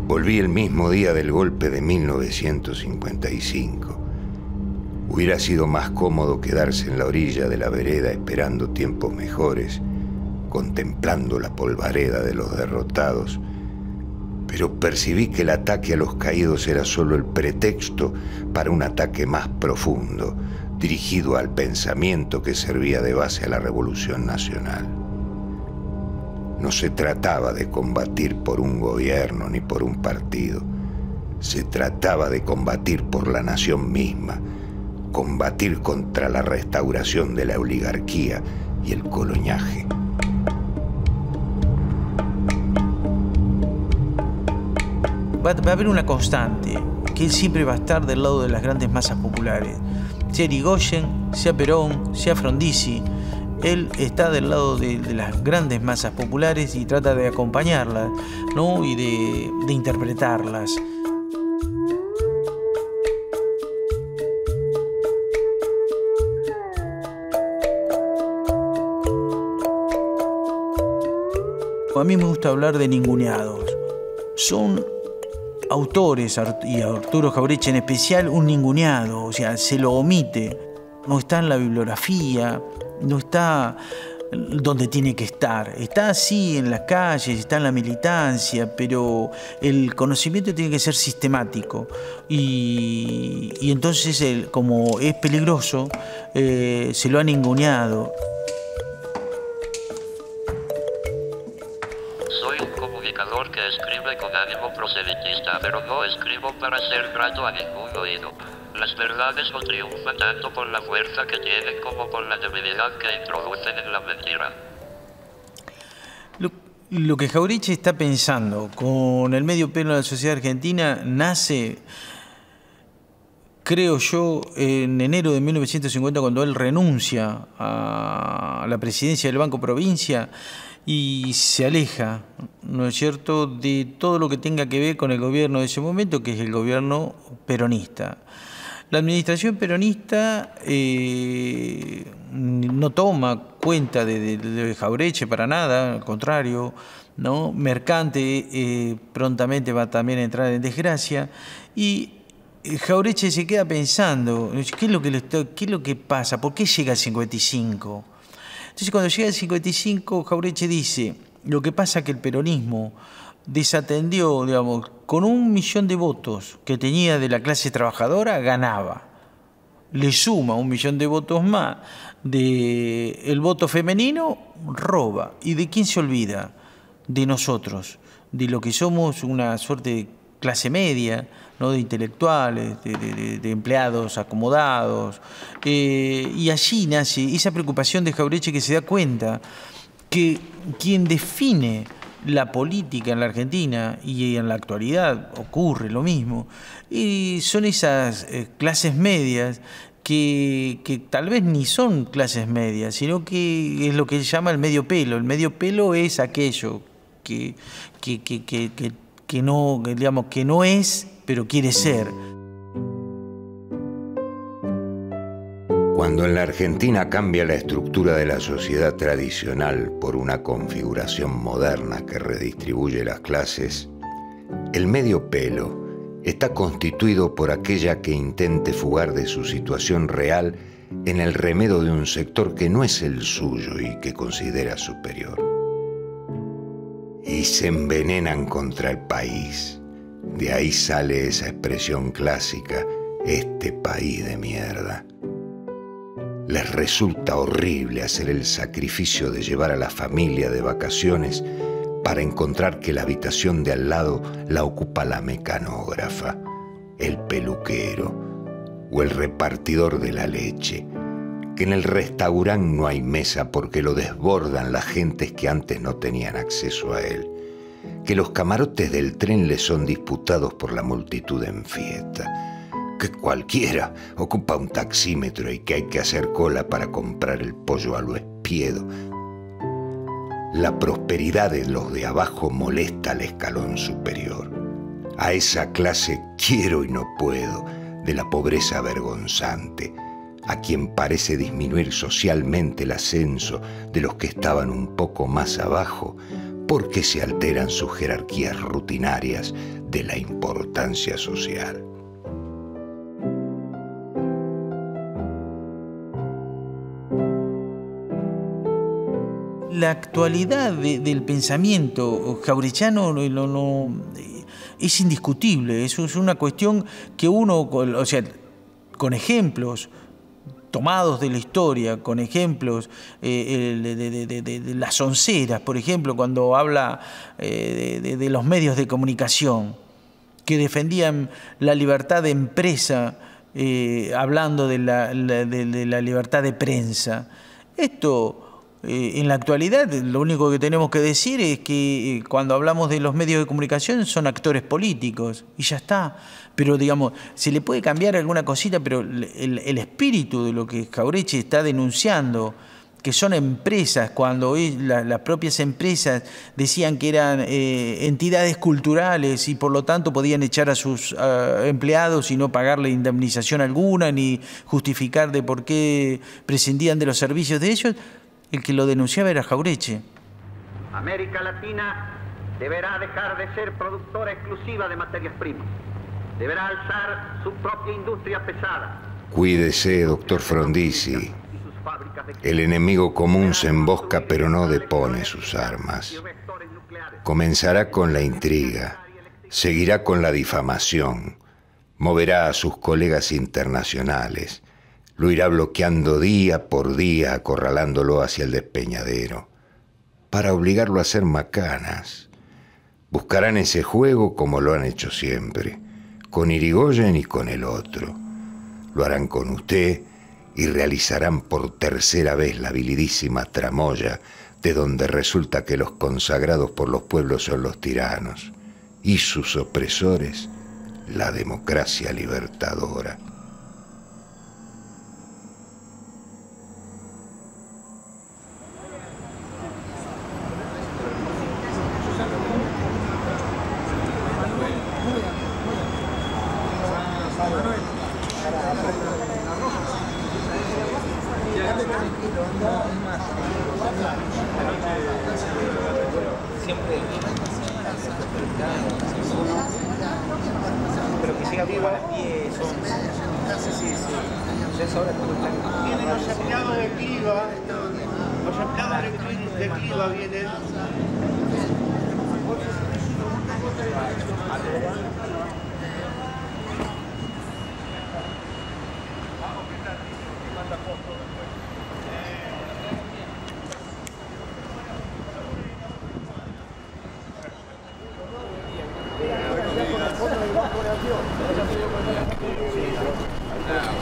Volví el mismo día del golpe de 1955. Hubiera sido más cómodo quedarse en la orilla de la vereda esperando tiempos mejores, contemplando la polvareda de los derrotados, pero percibí que el ataque a los caídos era solo el pretexto para un ataque más profundo, dirigido al pensamiento que servía de base a la Revolución Nacional. No se trataba de combatir por un gobierno ni por un partido, se trataba de combatir por la nación misma, combatir contra la restauración de la oligarquía y el coloniaje. Va a haber una constante, que él siempre va a estar del lado de las grandes masas populares. Sea Irigoyen, sea Perón, sea Frondizi, él está del lado de las grandes masas populares y trata de acompañarlas, ¿no? Y de interpretarlas. A mí me gusta hablar de ninguneados. Son autores, y Arturo Jauretche en especial, un ninguneado, o sea, se lo omite, no está en la bibliografía, no está donde tiene que estar, está así en las calles, está en la militancia, pero el conocimiento tiene que ser sistemático y entonces él, como es peligroso, se lo ha ninguneado. Soy un comunicador que escribe con ánimo proselitista, pero no escribo para ser grato a ningún oído. Las verdades no triunfan tanto por la fuerza que tienen como por la debilidad que introducen en la mentira. Lo que Jauretche está pensando con el medio pelo de la sociedad argentina nace, creo yo, en enero de 1950, cuando él renuncia a la presidencia del Banco Provincia y se aleja, ¿no es cierto?, de todo lo que tenga que ver con el gobierno de ese momento, que es el gobierno peronista. La administración peronista no toma cuenta de Jauretche para nada, al contrario, ¿no? Mercante prontamente va también a entrar en desgracia y Jauretche se queda pensando, ¿qué es lo que pasa? ¿Por qué llega al 55? Entonces, cuando llega al 55, Jauretche dice, lo que pasa es que el peronismo desatendió, digamos, con 1 millón de votos que tenía de la clase trabajadora, ganaba. Le suma 1 millón de votos más del voto femenino, roba. ¿Y de quién se olvida? De nosotros, de lo que somos una suerte de clase media, ¿no?, de intelectuales, de empleados acomodados. Y allí nace esa preocupación de Jauretche, que se da cuenta que quien define la política en la Argentina y en la actualidad ocurre lo mismo, y son esas clases medias que tal vez ni son clases medias, sino que es lo que se llama el medio pelo. El medio pelo es aquello que no, digamos, que no es, pero quiere ser. Cuando en la Argentina cambia la estructura de la sociedad tradicional por una configuración moderna que redistribuye las clases, El medio pelo está constituido por aquella que intente fugar de su situación real en el remedo de un sector que no es el suyo y que considera superior. Y se envenenan contra el país. De ahí sale esa expresión clásica, este país de mierda. Les resulta horrible hacer el sacrificio de llevar a la familia de vacaciones para encontrar que la habitación de al lado la ocupa la mecanógrafa, el peluquero o el repartidor de la leche, que en el restaurante no hay mesa porque lo desbordan las gentes que antes no tenían acceso a él, que los camarotes del tren le son disputados por la multitud en fiesta, que cualquiera ocupa un taxímetro y que hay que hacer cola para comprar el pollo a lo espiedo. La prosperidad de los de abajo molesta al escalón superior. A esa clase quiero y no puedo de la pobreza vergonzante, a quien parece disminuir socialmente el ascenso de los que estaban un poco más abajo, porque se alteran sus jerarquías rutinarias de la importancia social. La actualidad del pensamiento jaurechano es indiscutible. Eso es una cuestión que uno, o sea, con ejemplos tomados de la historia, con ejemplos de las onceras, por ejemplo, cuando habla de los medios de comunicación que defendían la libertad de empresa, hablando de la libertad de prensa. Esto, en la actualidad, lo único que tenemos que decir es que cuando hablamos de los medios de comunicación son actores políticos y ya está. Pero, digamos, se le puede cambiar alguna cosita, pero el espíritu de lo que Jauretche está denunciando, que son empresas, cuando las propias empresas decían que eran entidades culturales y por lo tanto podían echar a sus empleados y no pagarle indemnización alguna, ni justificar de por qué prescindían de los servicios de ellos, el que lo denunciaba era Jauretche. América Latina deberá dejar de ser productora exclusiva de materias primas. Deberá alzar su propia industria pesada. Cuídese, doctor Frondizi. El enemigo común se embosca pero no depone sus armas. Comenzará con la intriga, seguirá con la difamación, moverá a sus colegas internacionales, lo irá bloqueando día por día, acorralándolo hacia el despeñadero, para obligarlo a hacer macanas. Buscarán ese juego como lo han hecho siempre, con Irigoyen y con el otro. Lo harán con usted y realizarán por tercera vez la vilidísima tramoya de donde resulta que los consagrados por los pueblos son los tiranos y sus opresores la democracia libertadora. Pero que siga vivo a las 10, 11. Ya es hora que vienen los empleados de Cliva. Los empleados de Cliva vienen.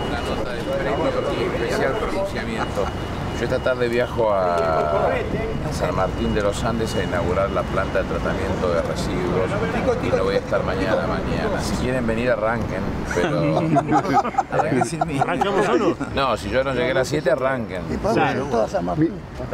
Una nota de premio y especial pronunciamiento. Yo esta tarde viajo a San Martín de los Andes a inaugurar la planta de tratamiento de residuos y no voy a estar mañana. Si quieren venir, arranquen, pero... ¿Arrancamos solo? No, si yo no llegué a las 7, arranquen.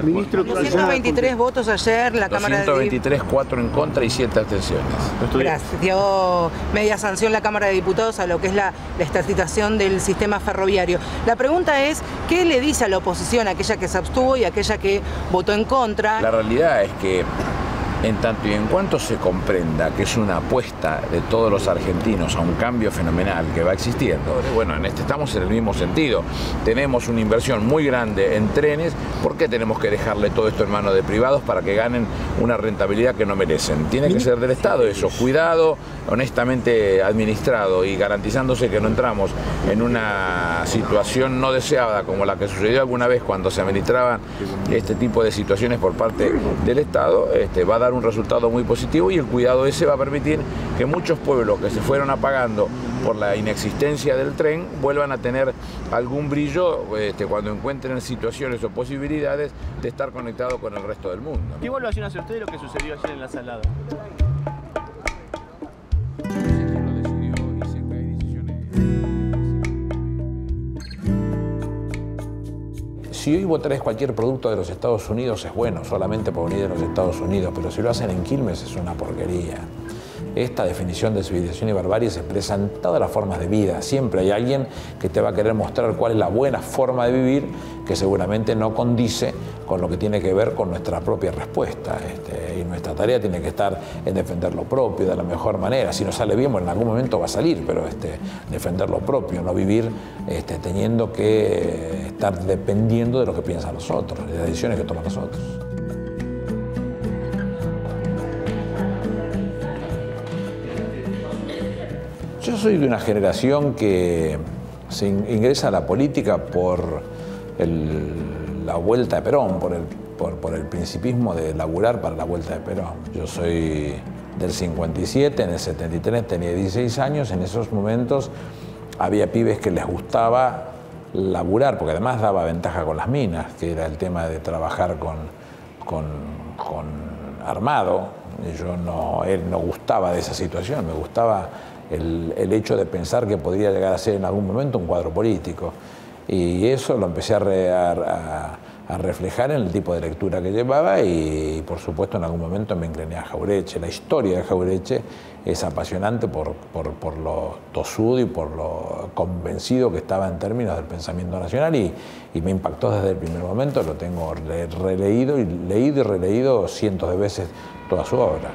Ministro, 223 votos ayer, la Cámara de 223, 4 en contra y 7 abstenciones. Gracias. Dio media sanción la Cámara de Diputados a lo que es la estatutación del sistema ferroviario. La pregunta es, ¿qué le dice a la oposición, aquella que se abstuvo y aquella que votó en contra? La realidad es que En tanto y en cuanto se comprenda que es una apuesta de todos los argentinos a un cambio fenomenal que va existiendo, bueno, estamos en el mismo sentido. Tenemos una inversión muy grande en trenes, ¿por qué tenemos que dejarle todo esto en manos de privados para que ganen una rentabilidad que no merecen? Tiene que ser del Estado eso, cuidado, honestamente administrado y garantizándose que no entramos en una situación no deseada como la que sucedió alguna vez cuando se administraban este tipo de situaciones por parte del Estado. Va a dar un resultado muy positivo y el cuidado ese va a permitir que muchos pueblos que se fueron apagando por la inexistencia del tren vuelvan a tener algún brillo cuando encuentren situaciones o posibilidades de estar conectados con el resto del mundo. ¿Qué evaluación hace usted de lo que sucedió ayer en La Salada? Si hoy vos traes cualquier producto de los Estados Unidos es bueno, solamente por venir de los Estados Unidos, pero si lo hacen en Quilmes es una porquería. Esta definición de civilización y barbarie se expresa en todas las formas de vida. Siempre hay alguien que te va a querer mostrar cuál es la buena forma de vivir, que seguramente no condice con lo que tiene que ver con nuestra propia respuesta. Y nuestra tarea tiene que estar en defender lo propio de la mejor manera. Si no sale bien, bueno, en algún momento va a salir, pero defender lo propio, no vivir teniendo que estar dependiendo de lo que piensan los otros, de las decisiones que toman los otros. Yo soy de una generación que se ingresa a la política por la vuelta de Perón, por el principismo de laburar para la vuelta de Perón. Yo soy del 57, en el 73 tenía 16 años, en esos momentos había pibes que les gustaba laburar, porque además daba ventaja con las minas, que era el tema de trabajar con armado. Él no gustaba de esa situación, me gustaba el hecho de pensar que podría llegar a ser en algún momento un cuadro político. Y eso lo empecé a reflejar en el tipo de lectura que llevaba y por supuesto en algún momento me incliné a Jauretche. La historia de Jauretche es apasionante por lo tosudo y por lo convencido que estaba en términos del pensamiento nacional y me impactó desde el primer momento. Lo tengo releído y leído y releído cientos de veces toda su obra.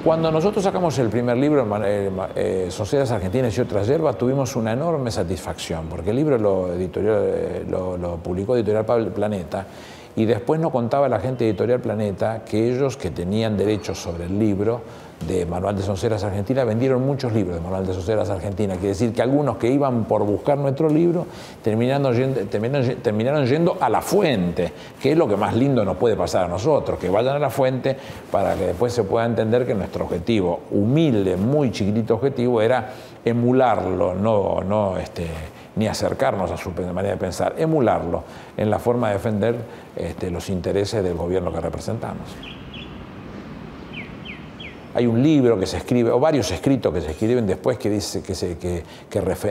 Cuando nosotros sacamos el primer libro, Sonceras Argentinas y otras hierbas, tuvimos una enorme satisfacción, porque el libro lo publicó Editorial Planeta, y después nos contaba la gente de Editorial Planeta que ellos, que tenían derechos sobre el libro de Manual de Sonceras Argentinas, vendieron muchos libros de Manual de Sonceras Argentinas. Quiere decir que algunos que iban por buscar nuestro libro terminaron yendo a la fuente, que es lo que más lindo nos puede pasar a nosotros, que vayan a la fuente para que después se pueda entender que nuestro objetivo, humilde, muy chiquitito objetivo, era emularlo, ni acercarnos a su manera de pensar, emularlo en la forma de defender los intereses del gobierno que representamos. Hay un libro que se escribe, o varios escritos que se escriben después que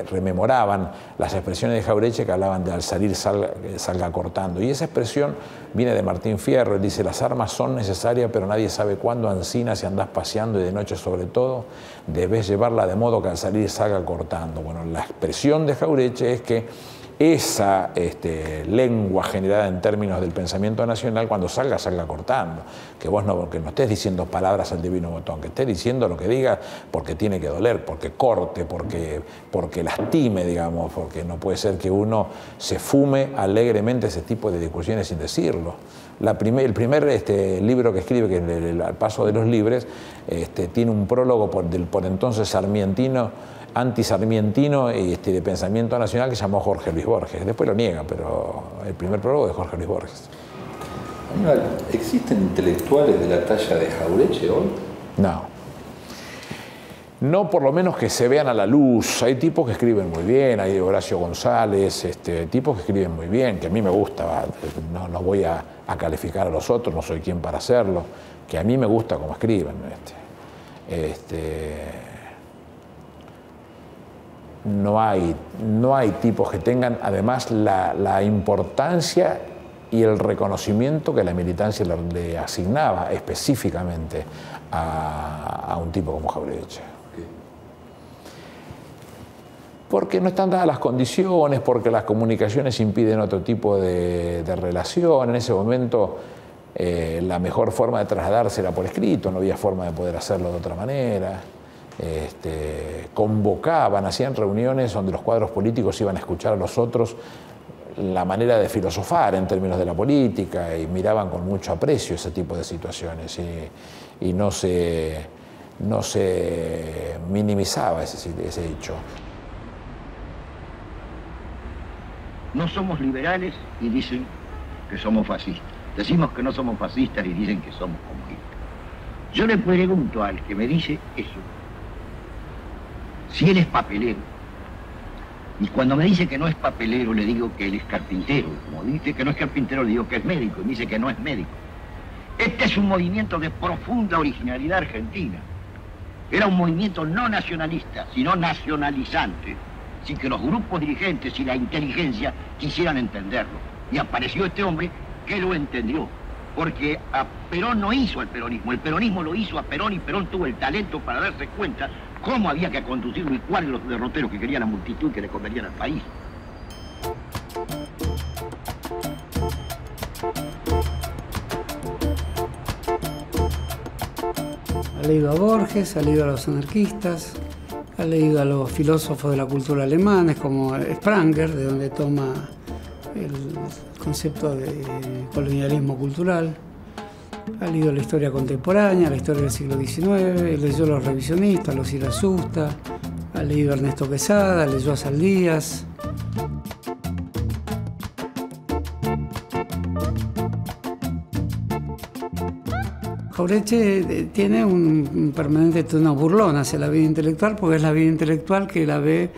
rememoraban las expresiones de Jauretche que hablaban de al salir salga cortando. Y esa expresión viene de Martín Fierro. Él dice: las armas son necesarias, pero nadie sabe cuándo. Ancina, si andás paseando y de noche sobre todo, debes llevarla de modo que al salir salga cortando. Bueno, la expresión de Jauretche es que esa lengua generada en términos del pensamiento nacional, cuando salga cortando. Que vos no estés diciendo palabras al divino botón, que estés diciendo lo que digas porque tiene que doler, porque corte, porque lastime, digamos, porque no puede ser que uno se fume alegremente ese tipo de discusiones sin decirlo. El primer libro que escribe, que es el Al paso de los libres, tiene un prólogo por entonces antisarmientino y de pensamiento nacional que se llamó Jorge Luis Borges. Después lo niega, pero el primer prólogo es Jorge Luis Borges. Aníbal, ¿existen intelectuales de la talla de Jauretche hoy? No. No, por lo menos que se vean a la luz. Hay tipos que escriben muy bien, hay Horacio González, tipos que escriben muy bien, que a mí me gusta, no voy a calificar a los otros, no soy quien para hacerlo, que a mí me gusta cómo escriben. No hay tipos que tengan además la importancia y el reconocimiento que la militancia le asignaba específicamente a un tipo como Jauretche. Porque no están dadas las condiciones, porque las comunicaciones impiden otro tipo de relación. En ese momento la mejor forma de trasladarse era por escrito, no había forma de poder hacerlo de otra manera. Convocaban, hacían reuniones donde los cuadros políticos iban a escuchar a los otros la manera de filosofar en términos de la política y miraban con mucho aprecio ese tipo de situaciones y no se minimizaba ese hecho. No somos liberales y dicen que somos fascistas. Decimos que no somos fascistas y dicen que somos comunistas. Yo le pregunto al que me dice eso, si él es papelero. Y cuando me dice que no es papelero, le digo que él es carpintero. Como dice que no es carpintero, le digo que es médico. Y me dice que no es médico. Este es un movimiento de profunda originalidad argentina. Era un movimiento no nacionalista, sino nacionalizante, sin que los grupos dirigentes y la inteligencia quisieran entenderlo. Y apareció este hombre que lo entendió, porque a Perón no hizo el peronismo lo hizo a Perón y Perón tuvo el talento para darse cuenta cómo había que conducirlo y cuáles los derroteros que quería la multitud que le convenían al país. Ha leído a Borges, ha leído a los anarquistas, ha leído a los filósofos de la cultura alemanes como Spranger, de donde toma el concepto de colonialismo cultural. Ha leído la historia contemporánea, la historia del siglo XIX, leyó a los revisionistas, los Irasusta, ha leído a Ernesto Quesada, leyó a Saldías. Jauretche tiene un permanente tono burlón hacia la vida intelectual porque es la vida intelectual que la ve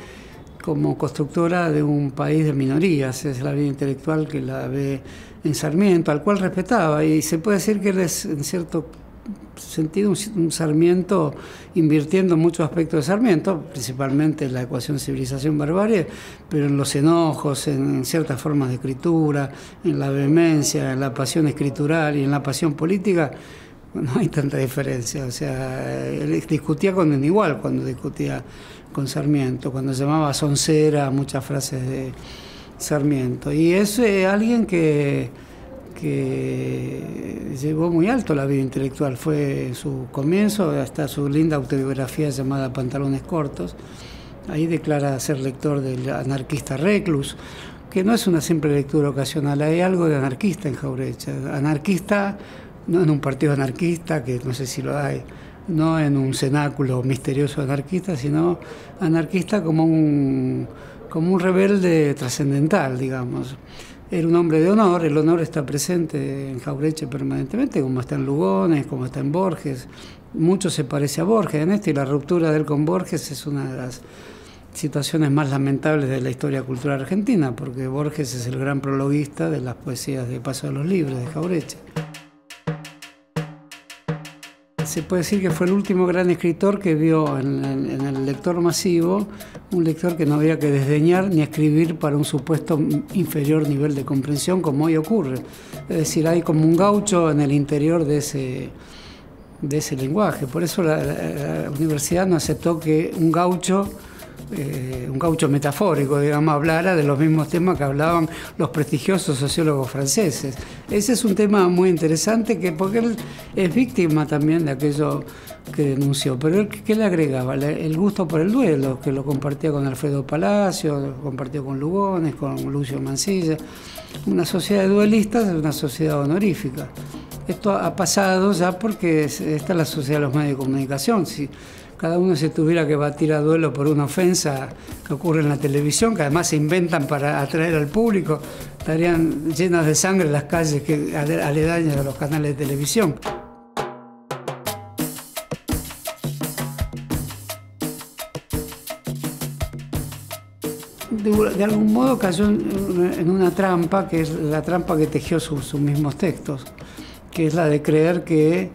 como constructora de un país de minorías, es la vida intelectual que la ve en Sarmiento, al cual respetaba, y se puede decir que él es en cierto sentido un Sarmiento invirtiendo muchos aspectos de Sarmiento, principalmente en la ecuación civilización-barbarie, pero en los enojos, en ciertas formas de escritura, en la vehemencia, en la pasión escritural y en la pasión política. No hay tanta diferencia, o sea, él discutía con el igual cuando discutía con Sarmiento, cuando llamaba soncera muchas frases de Sarmiento. Y es alguien que llevó muy alto la vida intelectual, fue su comienzo, hasta su linda autobiografía llamada Pantalones Cortos. Ahí declara ser lector del anarquista Reclus, que no es una simple lectura ocasional, hay algo de anarquista en Jauretche, anarquista no en un partido anarquista, que no sé si lo hay, no en un cenáculo misterioso anarquista, sino anarquista como un rebelde trascendental, digamos. Era un hombre de honor, el honor está presente en Jauretche permanentemente, como está en Lugones, como está en Borges. Mucho se parece a Borges en esto, y la ruptura de él con Borges es una de las situaciones más lamentables de la historia cultural argentina, porque Borges es el gran prologuista de las poesías de Paso de los Libres de Jauretche. Se puede decir que fue el último gran escritor que vio en el lector masivo un lector que no había que desdeñar ni escribir para un supuesto inferior nivel de comprensión, como hoy ocurre. Es decir, hay como un gaucho en el interior de ese lenguaje. Por eso la universidad no aceptó que un gaucho metafórico, digamos, hablara de los mismos temas que hablaban los prestigiosos sociólogos franceses. Ese es un tema muy interesante, porque él es víctima también de aquello que denunció. Pero él, ¿qué le agregaba? El gusto por el duelo, que lo compartía con Alfredo Palacio, lo compartió con Lugones, con Lucio Mansilla. Una sociedad de duelistas es una sociedad honorífica. Esto ha pasado ya porque esta es la sociedad de los medios de comunicación. Si cada uno se tuviera que batir a duelo por una ofensa que ocurre en la televisión, que además se inventan para atraer al público, estarían llenas de sangre las calles aledañas a los canales de televisión. De algún modo cayó en una trampa, que es la trampa que tejió sus mismos textos, que es la de creer que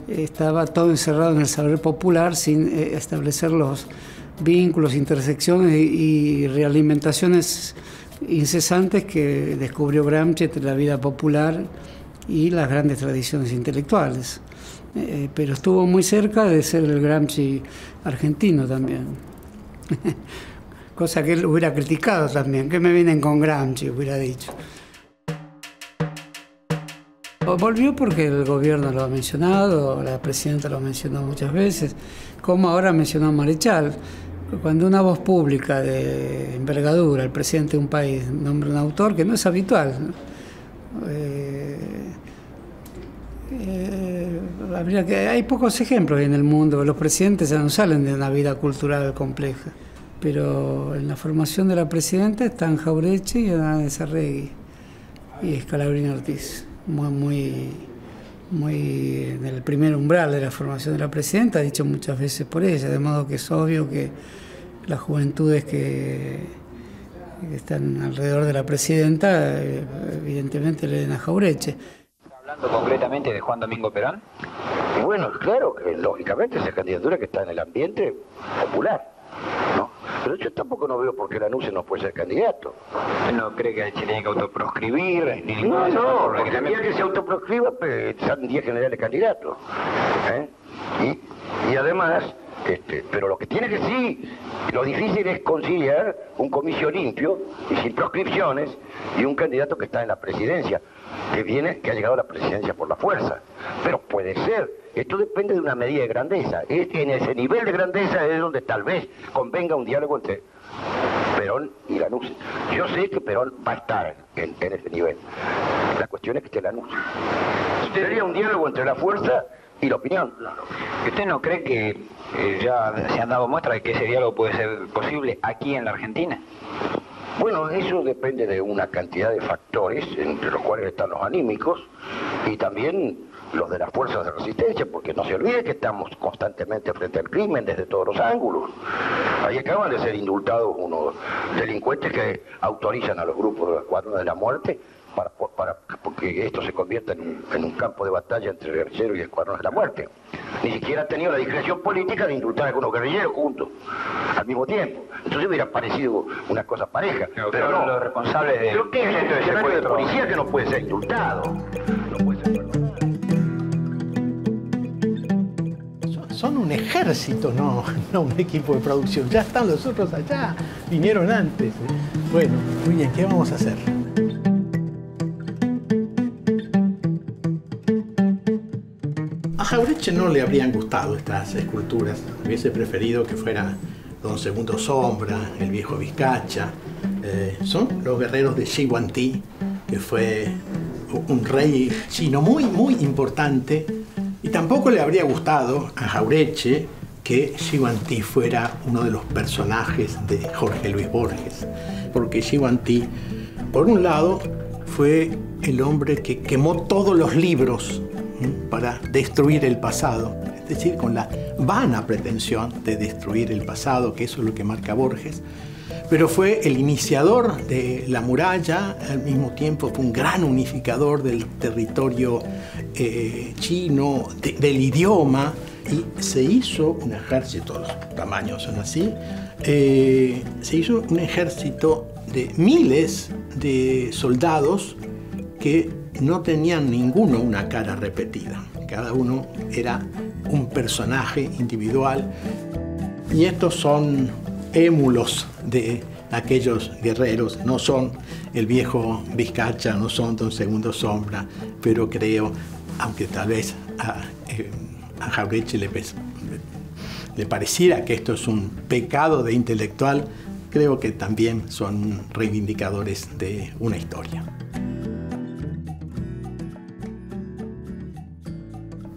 estaba todo encerrado en el saber popular sin establecer los vínculos, intersecciones y realimentaciones incesantes que descubrió Gramsci entre la vida popular y las grandes tradiciones intelectuales. Pero estuvo muy cerca de ser el Gramsci argentino también. Cosa que él hubiera criticado también. ¿Qué me vienen con Gramsci?, hubiera dicho. Volvió porque el gobierno lo ha mencionado, la presidenta lo mencionó muchas veces, como ahora mencionó Marechal. Cuando una voz pública de envergadura, el presidente de un país, nombra un autor, que no es habitual, hay pocos ejemplos en el mundo. Los presidentes ya no salen de una vida cultural compleja, pero en la formación de la presidenta están Jauretche y Hernández Arregui y Scalabrini Ortiz, muy en el primer umbral de la formación de la presidenta, dicho muchas veces por ella, de modo que es obvio que las juventudes que están alrededor de la presidenta evidentemente le den a Jauretche. ¿Hablando concretamente de Juan Domingo Perón? Y bueno, claro que lógicamente esa candidatura que está en el ambiente popular, ¿no? Pero yo tampoco no veo por qué Lanuse no puede ser candidato. ¿No cree que se tiene que autoproscribir? No, porque el día que se autoproscriba, pues, son 10 generales candidatos. Y además, pero lo que tiene que sí, lo difícil es conciliar un comicio limpio y sin proscripciones y un candidato que está en la presidencia, que ha llegado a la presidencia por la fuerza. Pero puede ser. Esto depende de una medida de grandeza. En ese nivel de grandeza es donde tal vez convenga un diálogo entre Perón y Lanuse. Yo sé que Perón va a estar en ese nivel. La cuestión es que esté Lanuse. Sería un diálogo entre la fuerza y la opinión. ¿Usted no cree que ya se han dado muestras de que ese diálogo puede ser posible aquí en la Argentina? Bueno, eso depende de una cantidad de factores, entre los cuales están los anímicos y también los de las fuerzas de resistencia, porque no se olvide que estamos constantemente frente al crimen desde todos los ángulos. Ahí acaban de ser indultados unos delincuentes que autorizan a los grupos de los Escuadrones de la Muerte porque esto se convierta en un campo de batalla entre guerrilleros y Escuadrones de la Muerte. Ni siquiera ha tenido la discreción política de indultar a algunos guerrilleros juntos, al mismo tiempo. Entonces hubiera parecido una cosa pareja. Pero no, los responsables de... ¿Pero qué es esto de secuestro de policía que no puede ser indultado? No puede ser perdonado. Son un ejército, no un equipo de producción. Ya están los otros allá, vinieron antes. Bueno, muy bien, ¿qué vamos a hacer? A Jauretche no le habrían gustado estas esculturas. Hubiese preferido que fuera Don Segundo Sombra, el viejo Vizcacha. Son los guerreros de Shi Huangdi, que fue un rey chino muy importante. Y tampoco le habría gustado a Jauretche que Shi Huangdi fuera uno de los personajes de Jorge Luis Borges. Porque Shi Huangdi, por un lado, fue el hombre que quemó todos los libros para destruir el pasado, es decir, con la vana pretensión de destruir el pasado, que eso es lo que marca Borges, pero fue el iniciador de la muralla, al mismo tiempo fue un gran unificador del territorio chino, del idioma, y se hizo un ejército, los tamaños son así, se hizo un ejército de miles de soldados que no tenían ninguno una cara repetida. Cada uno era un personaje individual. Y estos son émulos de aquellos guerreros. No son el viejo Vizcacha, no son Don Segundo Sombra, pero creo, aunque tal vez a Jauretche le pareciera que esto es un pecado de intelectual, creo que también son reivindicadores de una historia.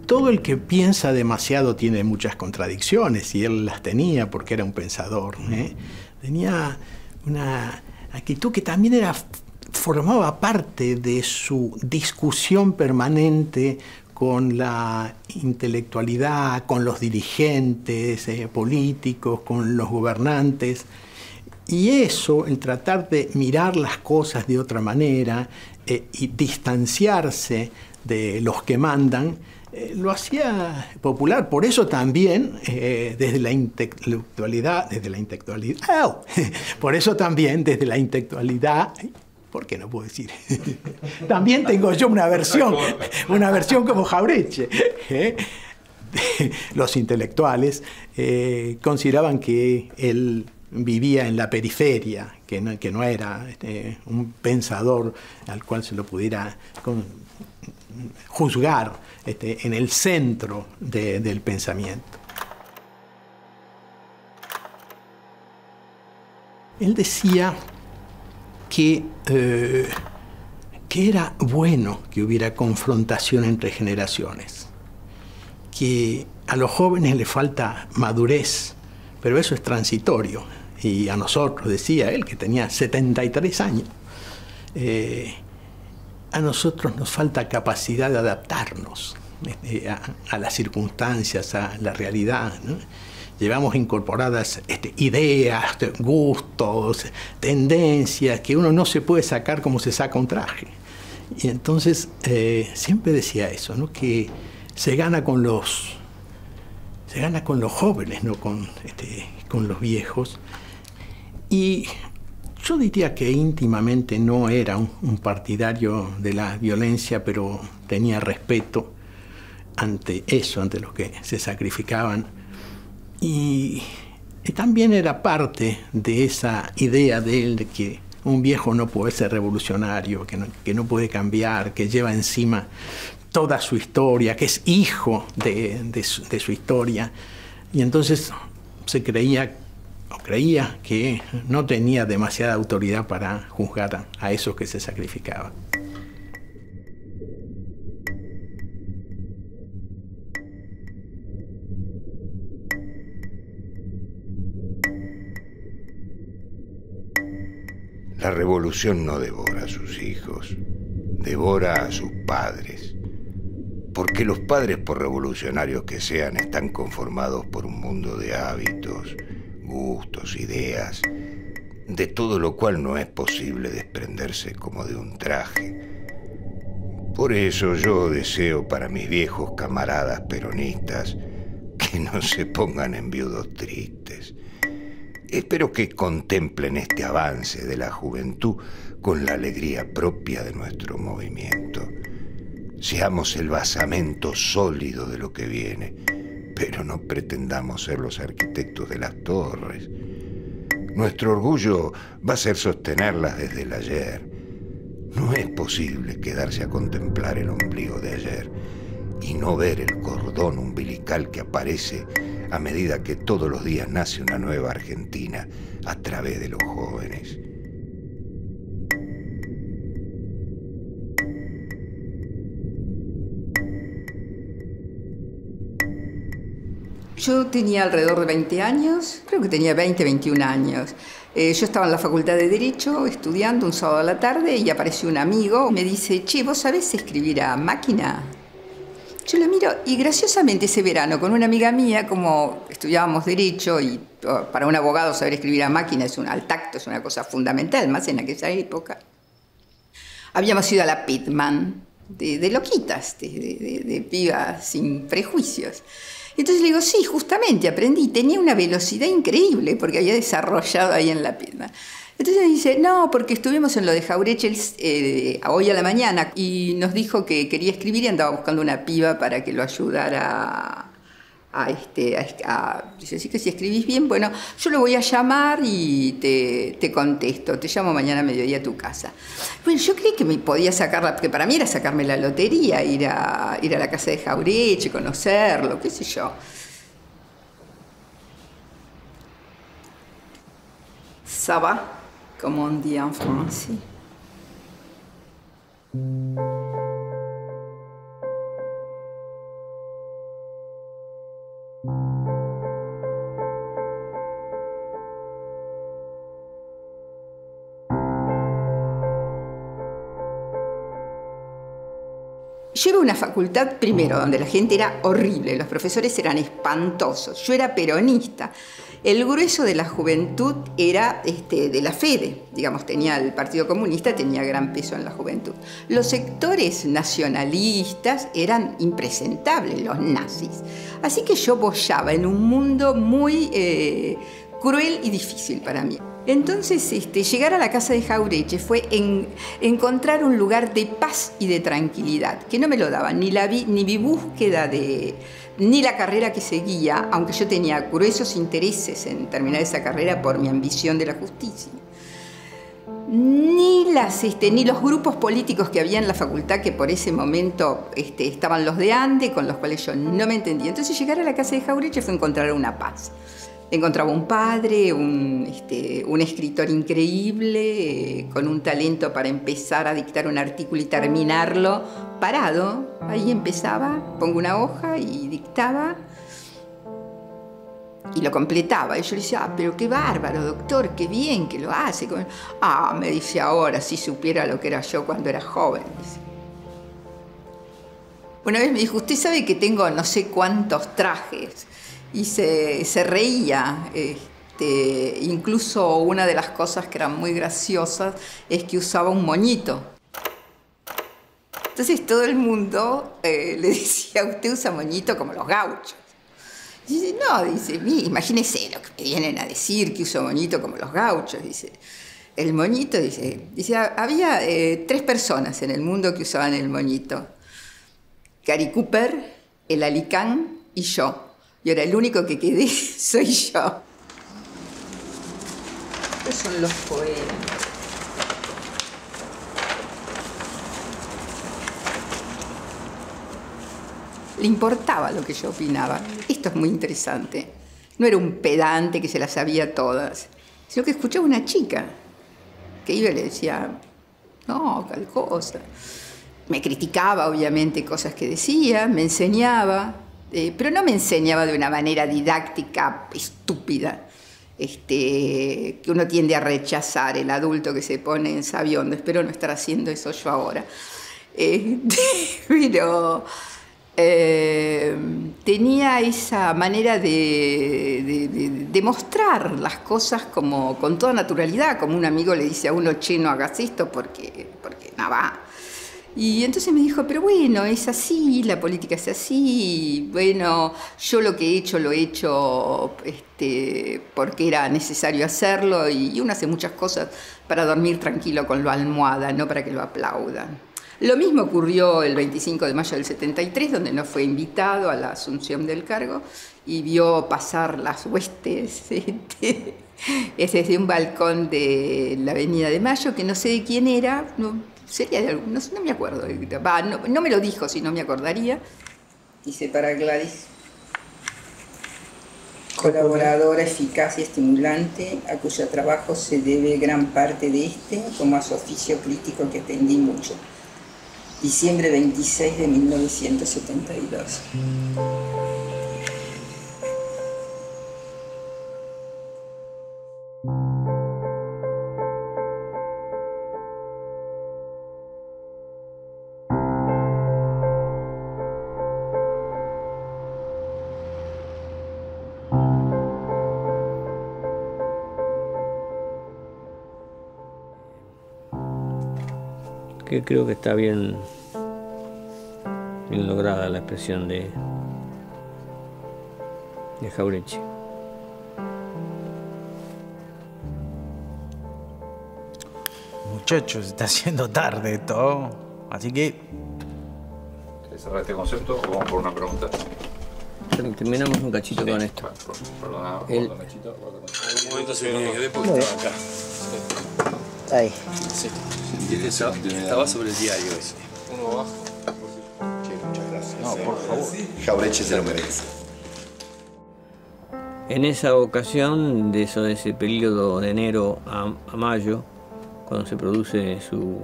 Todo el que piensa demasiado tiene muchas contradicciones, y él las tenía porque era un pensador. Tenía una actitud que también formaba parte de su discusión permanente con la intelectualidad, con los dirigentes políticos, con los gobernantes. Y eso, el tratar de mirar las cosas de otra manera y distanciarse de los que mandan, lo hacía popular. Por eso también, desde la intelectualidad, por eso también desde la intelectualidad, ¿por qué no puedo decir? También tengo yo una versión como Jauretche. Los intelectuales consideraban que él vivía en la periferia, que no era un pensador al cual se lo pudiera juzgar en el centro del pensamiento. Él decía que era bueno que hubiera confrontación entre generaciones, que a los jóvenes les falta madurez, pero eso es transitorio. Y a nosotros, decía él, que tenía 73 años, a nosotros nos falta capacidad de adaptarnos a las circunstancias, a la realidad, ¿no? Llevamos incorporadas ideas, gustos, tendencias que uno no se puede sacar como se saca un traje. Y entonces siempre decía eso, ¿no? Que se gana con los jóvenes, no con los viejos. Y yo diría que íntimamente no era un partidario de la violencia, pero tenía respeto ante eso, ante los que se sacrificaban. Y también era parte de esa idea de él de que un viejo no puede ser revolucionario, que no puede cambiar, que lleva encima toda su historia, que es hijo de su historia. Y entonces creía que no tenía demasiada autoridad para juzgar a esos que se sacrificaban. La revolución no devora a sus hijos, devora a sus padres. Porque los padres, por revolucionarios que sean, están conformados por un mundo de hábitos, gustos, ideas, de todo lo cual no es posible desprenderse como de un traje. Por eso yo deseo para mis viejos camaradas peronistas que no se pongan en viudos tristes. Espero que contemplen este avance de la juventud con la alegría propia de nuestro movimiento. Seamos el basamento sólido de lo que viene, pero no pretendamos ser los arquitectos de las torres. Nuestro orgullo va a ser sostenerlas desde el ayer. No es posible quedarse a contemplar el ombligo de ayer y no ver el cordón umbilical que aparece a medida que todos los días nace una nueva Argentina a través de los jóvenes. Yo tenía alrededor de 20 años, creo que tenía 20, 21 años. Yo estaba en la Facultad de Derecho estudiando un sábado a la tarde y apareció un amigo. Me dice, che, ¿vos sabés escribir a máquina? Yo lo miro y graciosamente ese verano con una amiga mía, como estudiábamos Derecho y para un abogado saber escribir a máquina al tacto es una cosa fundamental, más en aquella época. Habíamos ido a la Pitman, de loquitas, de pibas sin prejuicios. Entonces le digo, sí, justamente aprendí. Tenía una velocidad increíble porque había desarrollado ahí en la Pitman. Entonces me dice, no, porque estuvimos en lo de Jauretche hoy a la mañana y nos dijo que quería escribir y andaba buscando una piba para que lo ayudara dice, sí que si escribís bien, bueno, yo lo voy a llamar y te contesto, te llamo mañana a mediodía a tu casa. Bueno, yo creí que me podía sacarla, porque para mí era sacarme la lotería, ir a la casa de Jauretche, conocerlo, qué sé yo. Ça va, comme on dit en français. Yo iba a una facultad, primero, donde la gente era horrible, los profesores eran espantosos, yo era peronista. El grueso de la juventud era de la FEDE, digamos, el Partido Comunista tenía gran peso en la juventud. Los sectores nacionalistas eran impresentables, los nazis. Así que yo boyaba en un mundo muy cruel y difícil para mí. Entonces, llegar a la casa de Jauretche fue encontrar un lugar de paz y de tranquilidad, que no me lo daban ni mi búsqueda ni la carrera que seguía, aunque yo tenía gruesos intereses en terminar esa carrera por mi ambición de la justicia. ni los grupos políticos que había en la facultad, que por ese momento estaban los de Ande, con los cuales yo no me entendía. Entonces llegar a la casa de Jauretche fue encontrar una paz. Encontraba un padre, un escritor increíble, con un talento para empezar a dictar un artículo y terminarlo parado. Ahí empezaba, pongo una hoja y dictaba. Y lo completaba. Y yo le decía, pero qué bárbaro, doctor, qué bien que lo hace. Me dice, ahora si supiera lo que era yo cuando era joven. Una vez me dijo, usted sabe que tengo no sé cuántos trajes. Y se reía. Incluso una de las cosas que eran muy graciosas es que usaba un moñito. Entonces todo el mundo le decía, usted usa moñito como los gauchos. Dice, no, dice, imagínese lo que me vienen a decir, que uso moñito como los gauchos. Dice, el moñito, dice había 3 personas en el mundo que usaban el moñito. Gary Cooper, el Alicán y yo. Y ahora el único que quedé soy yo. Estos son los poemas. Le importaba lo que yo opinaba. Esto es muy interesante. No era un pedante que se las sabía todas, sino que escuchaba una chica que iba y le decía, no, tal cosa. Me criticaba, obviamente, cosas que decía, me enseñaba, pero no me enseñaba de una manera didáctica, estúpida, que uno tiende a rechazar, el adulto que se pone en sabiondo. Espero no estar haciendo eso yo ahora. Pero tenía esa manera de mostrar las cosas como con toda naturalidad, como un amigo le dice a uno, che, no hagas esto porque no va. Y entonces me dijo, pero bueno, es así, la política es así, bueno, yo lo que he hecho, lo he hecho porque era necesario hacerlo, y uno hace muchas cosas para dormir tranquilo con la almohada, no para que lo aplaudan. Lo mismo ocurrió el 25 de mayo del 73, donde no fue invitado a la asunción del cargo y vio pasar las huestes desde un balcón de la Avenida de Mayo, que no sé de quién era, no me acuerdo, no me lo dijo, si no me acordaría. Dice, para Gladys, colaboradora eficaz y estimulante, a cuyo trabajo se debe gran parte de como a su oficio crítico que atendí mucho. Diciembre 26 de 1972. Que creo que está bien lograda la expresión de Jauretche. Muchachos, está haciendo tarde esto, así que... ¿Querés cerrar este concepto o vamos por una pregunta? Terminamos un cachito con esto. Perdona, El cachito. En un momento se vino que ver porque estaba acá. Ahí. Sí. Estaba sobre el diario eso. Uno abajo. Muchas gracias. No, por favor. Jauretche se lo merece. En esa ocasión, de ese periodo de enero a mayo, cuando se produce su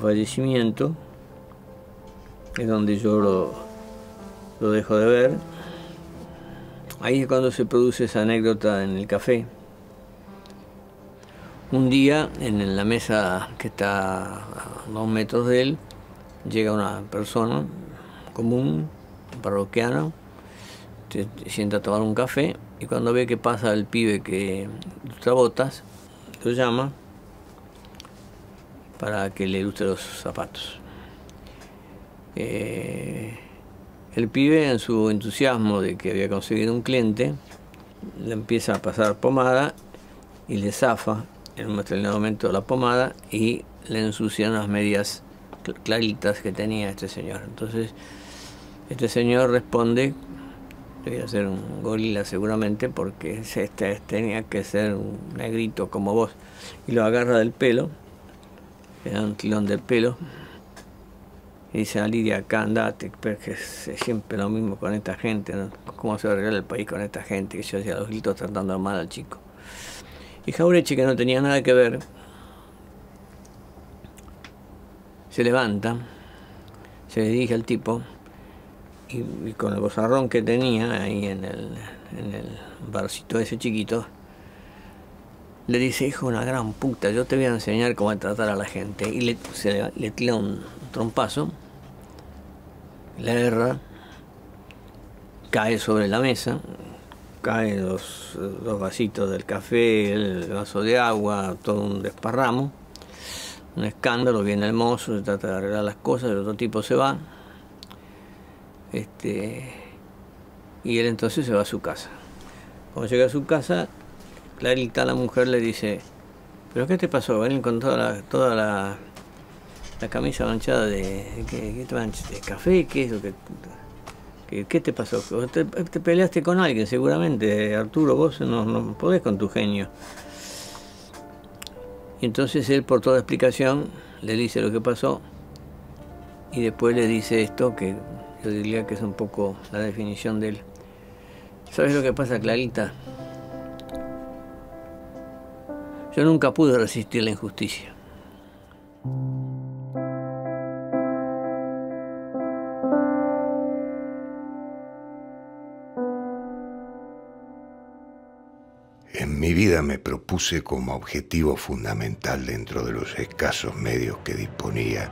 fallecimiento, es donde yo lo dejo de ver. Ahí es cuando se produce esa anécdota en el café. Un día, en la mesa que está a 2 metros de él, llega una persona común, un parroquiano, se sienta a tomar un café, y cuando ve que pasa el pibe que ilustra botas, lo llama para que le ilustre los zapatos. El pibe, en su entusiasmo de que había conseguido un cliente, le empieza a pasar pomada y le zafa en un determinado momento la pomada y le ensucia unas medias claritas que tenía este señor. Entonces este señor responde Debía ser un gorila seguramente, porque tenía que ser un negrito como vos. Y lo agarra del pelo, le da un tirón del pelo, y dice: salí de acá, andate, porque es siempre lo mismo con esta gente, ¿no? ¿Cómo se va a arreglar el país con esta gente? Que yo hacía los gritos tratando mal al chico. Y Jauretche, que no tenía nada que ver, se levanta, se dirige al tipo, y con el bozarrón que tenía ahí en el barcito ese chiquito, le dice: hijo de una gran puta, yo te voy a enseñar cómo tratar a la gente. Y le tira un trompazo, le erra, cae sobre la mesa, caen los vasitos del café, el vaso de agua, todo un desparramo, un escándalo. Viene el mozo, se trata de arreglar las cosas, el otro tipo se va, y él entonces se va a su casa. Cuando llega a su casa, Clarita, la mujer, le dice: ¿pero qué te pasó? Ven con toda la camisa manchada de café. ¿Qué es lo que qué te pasó? ¿Te peleaste con alguien seguramente, Arturo? Vos no podés con tu genio. Y entonces él, por toda explicación, le dice lo que pasó, y después le dice esto, que yo diría que es un poco la definición de él. ¿Sabes lo que pasa, Clarita? Yo nunca pude resistir la injusticia. En mi vida me propuse como objetivo fundamental, dentro de los escasos medios que disponía,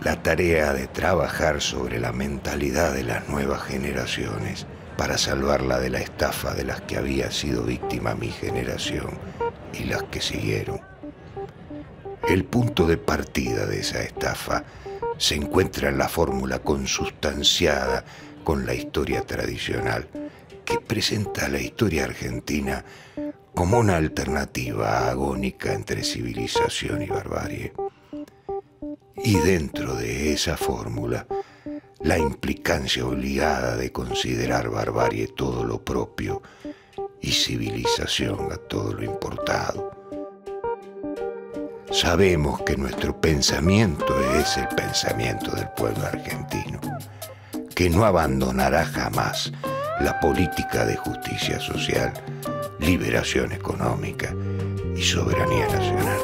la tarea de trabajar sobre la mentalidad de las nuevas generaciones para salvarla de la estafa de las que había sido víctima mi generación y las que siguieron. El punto de partida de esa estafa se encuentra en la fórmula consustanciada con la historia tradicional, que presenta la historia argentina como una alternativa agónica entre civilización y barbarie. Y dentro de esa fórmula, la implicancia obligada de considerar barbarie todo lo propio y civilización a todo lo importado. Sabemos que nuestro pensamiento es el pensamiento del pueblo argentino, que no abandonará jamás la política de justicia social, liberación económica y soberanía nacional.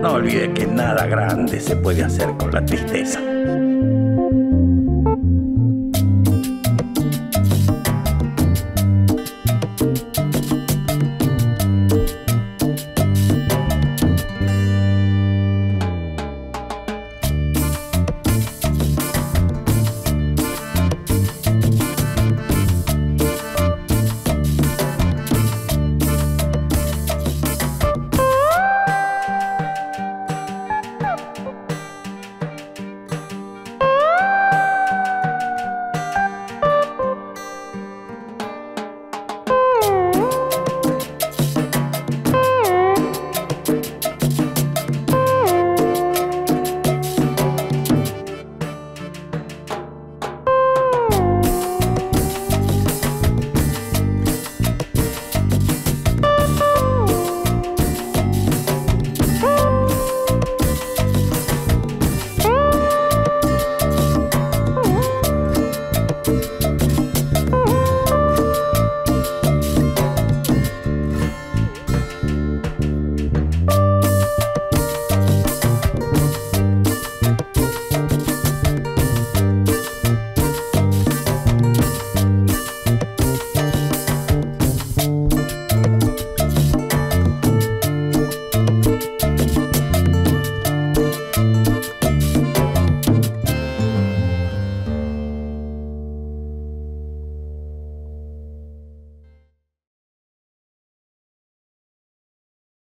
No olvide que nada grande se puede hacer con la tristeza.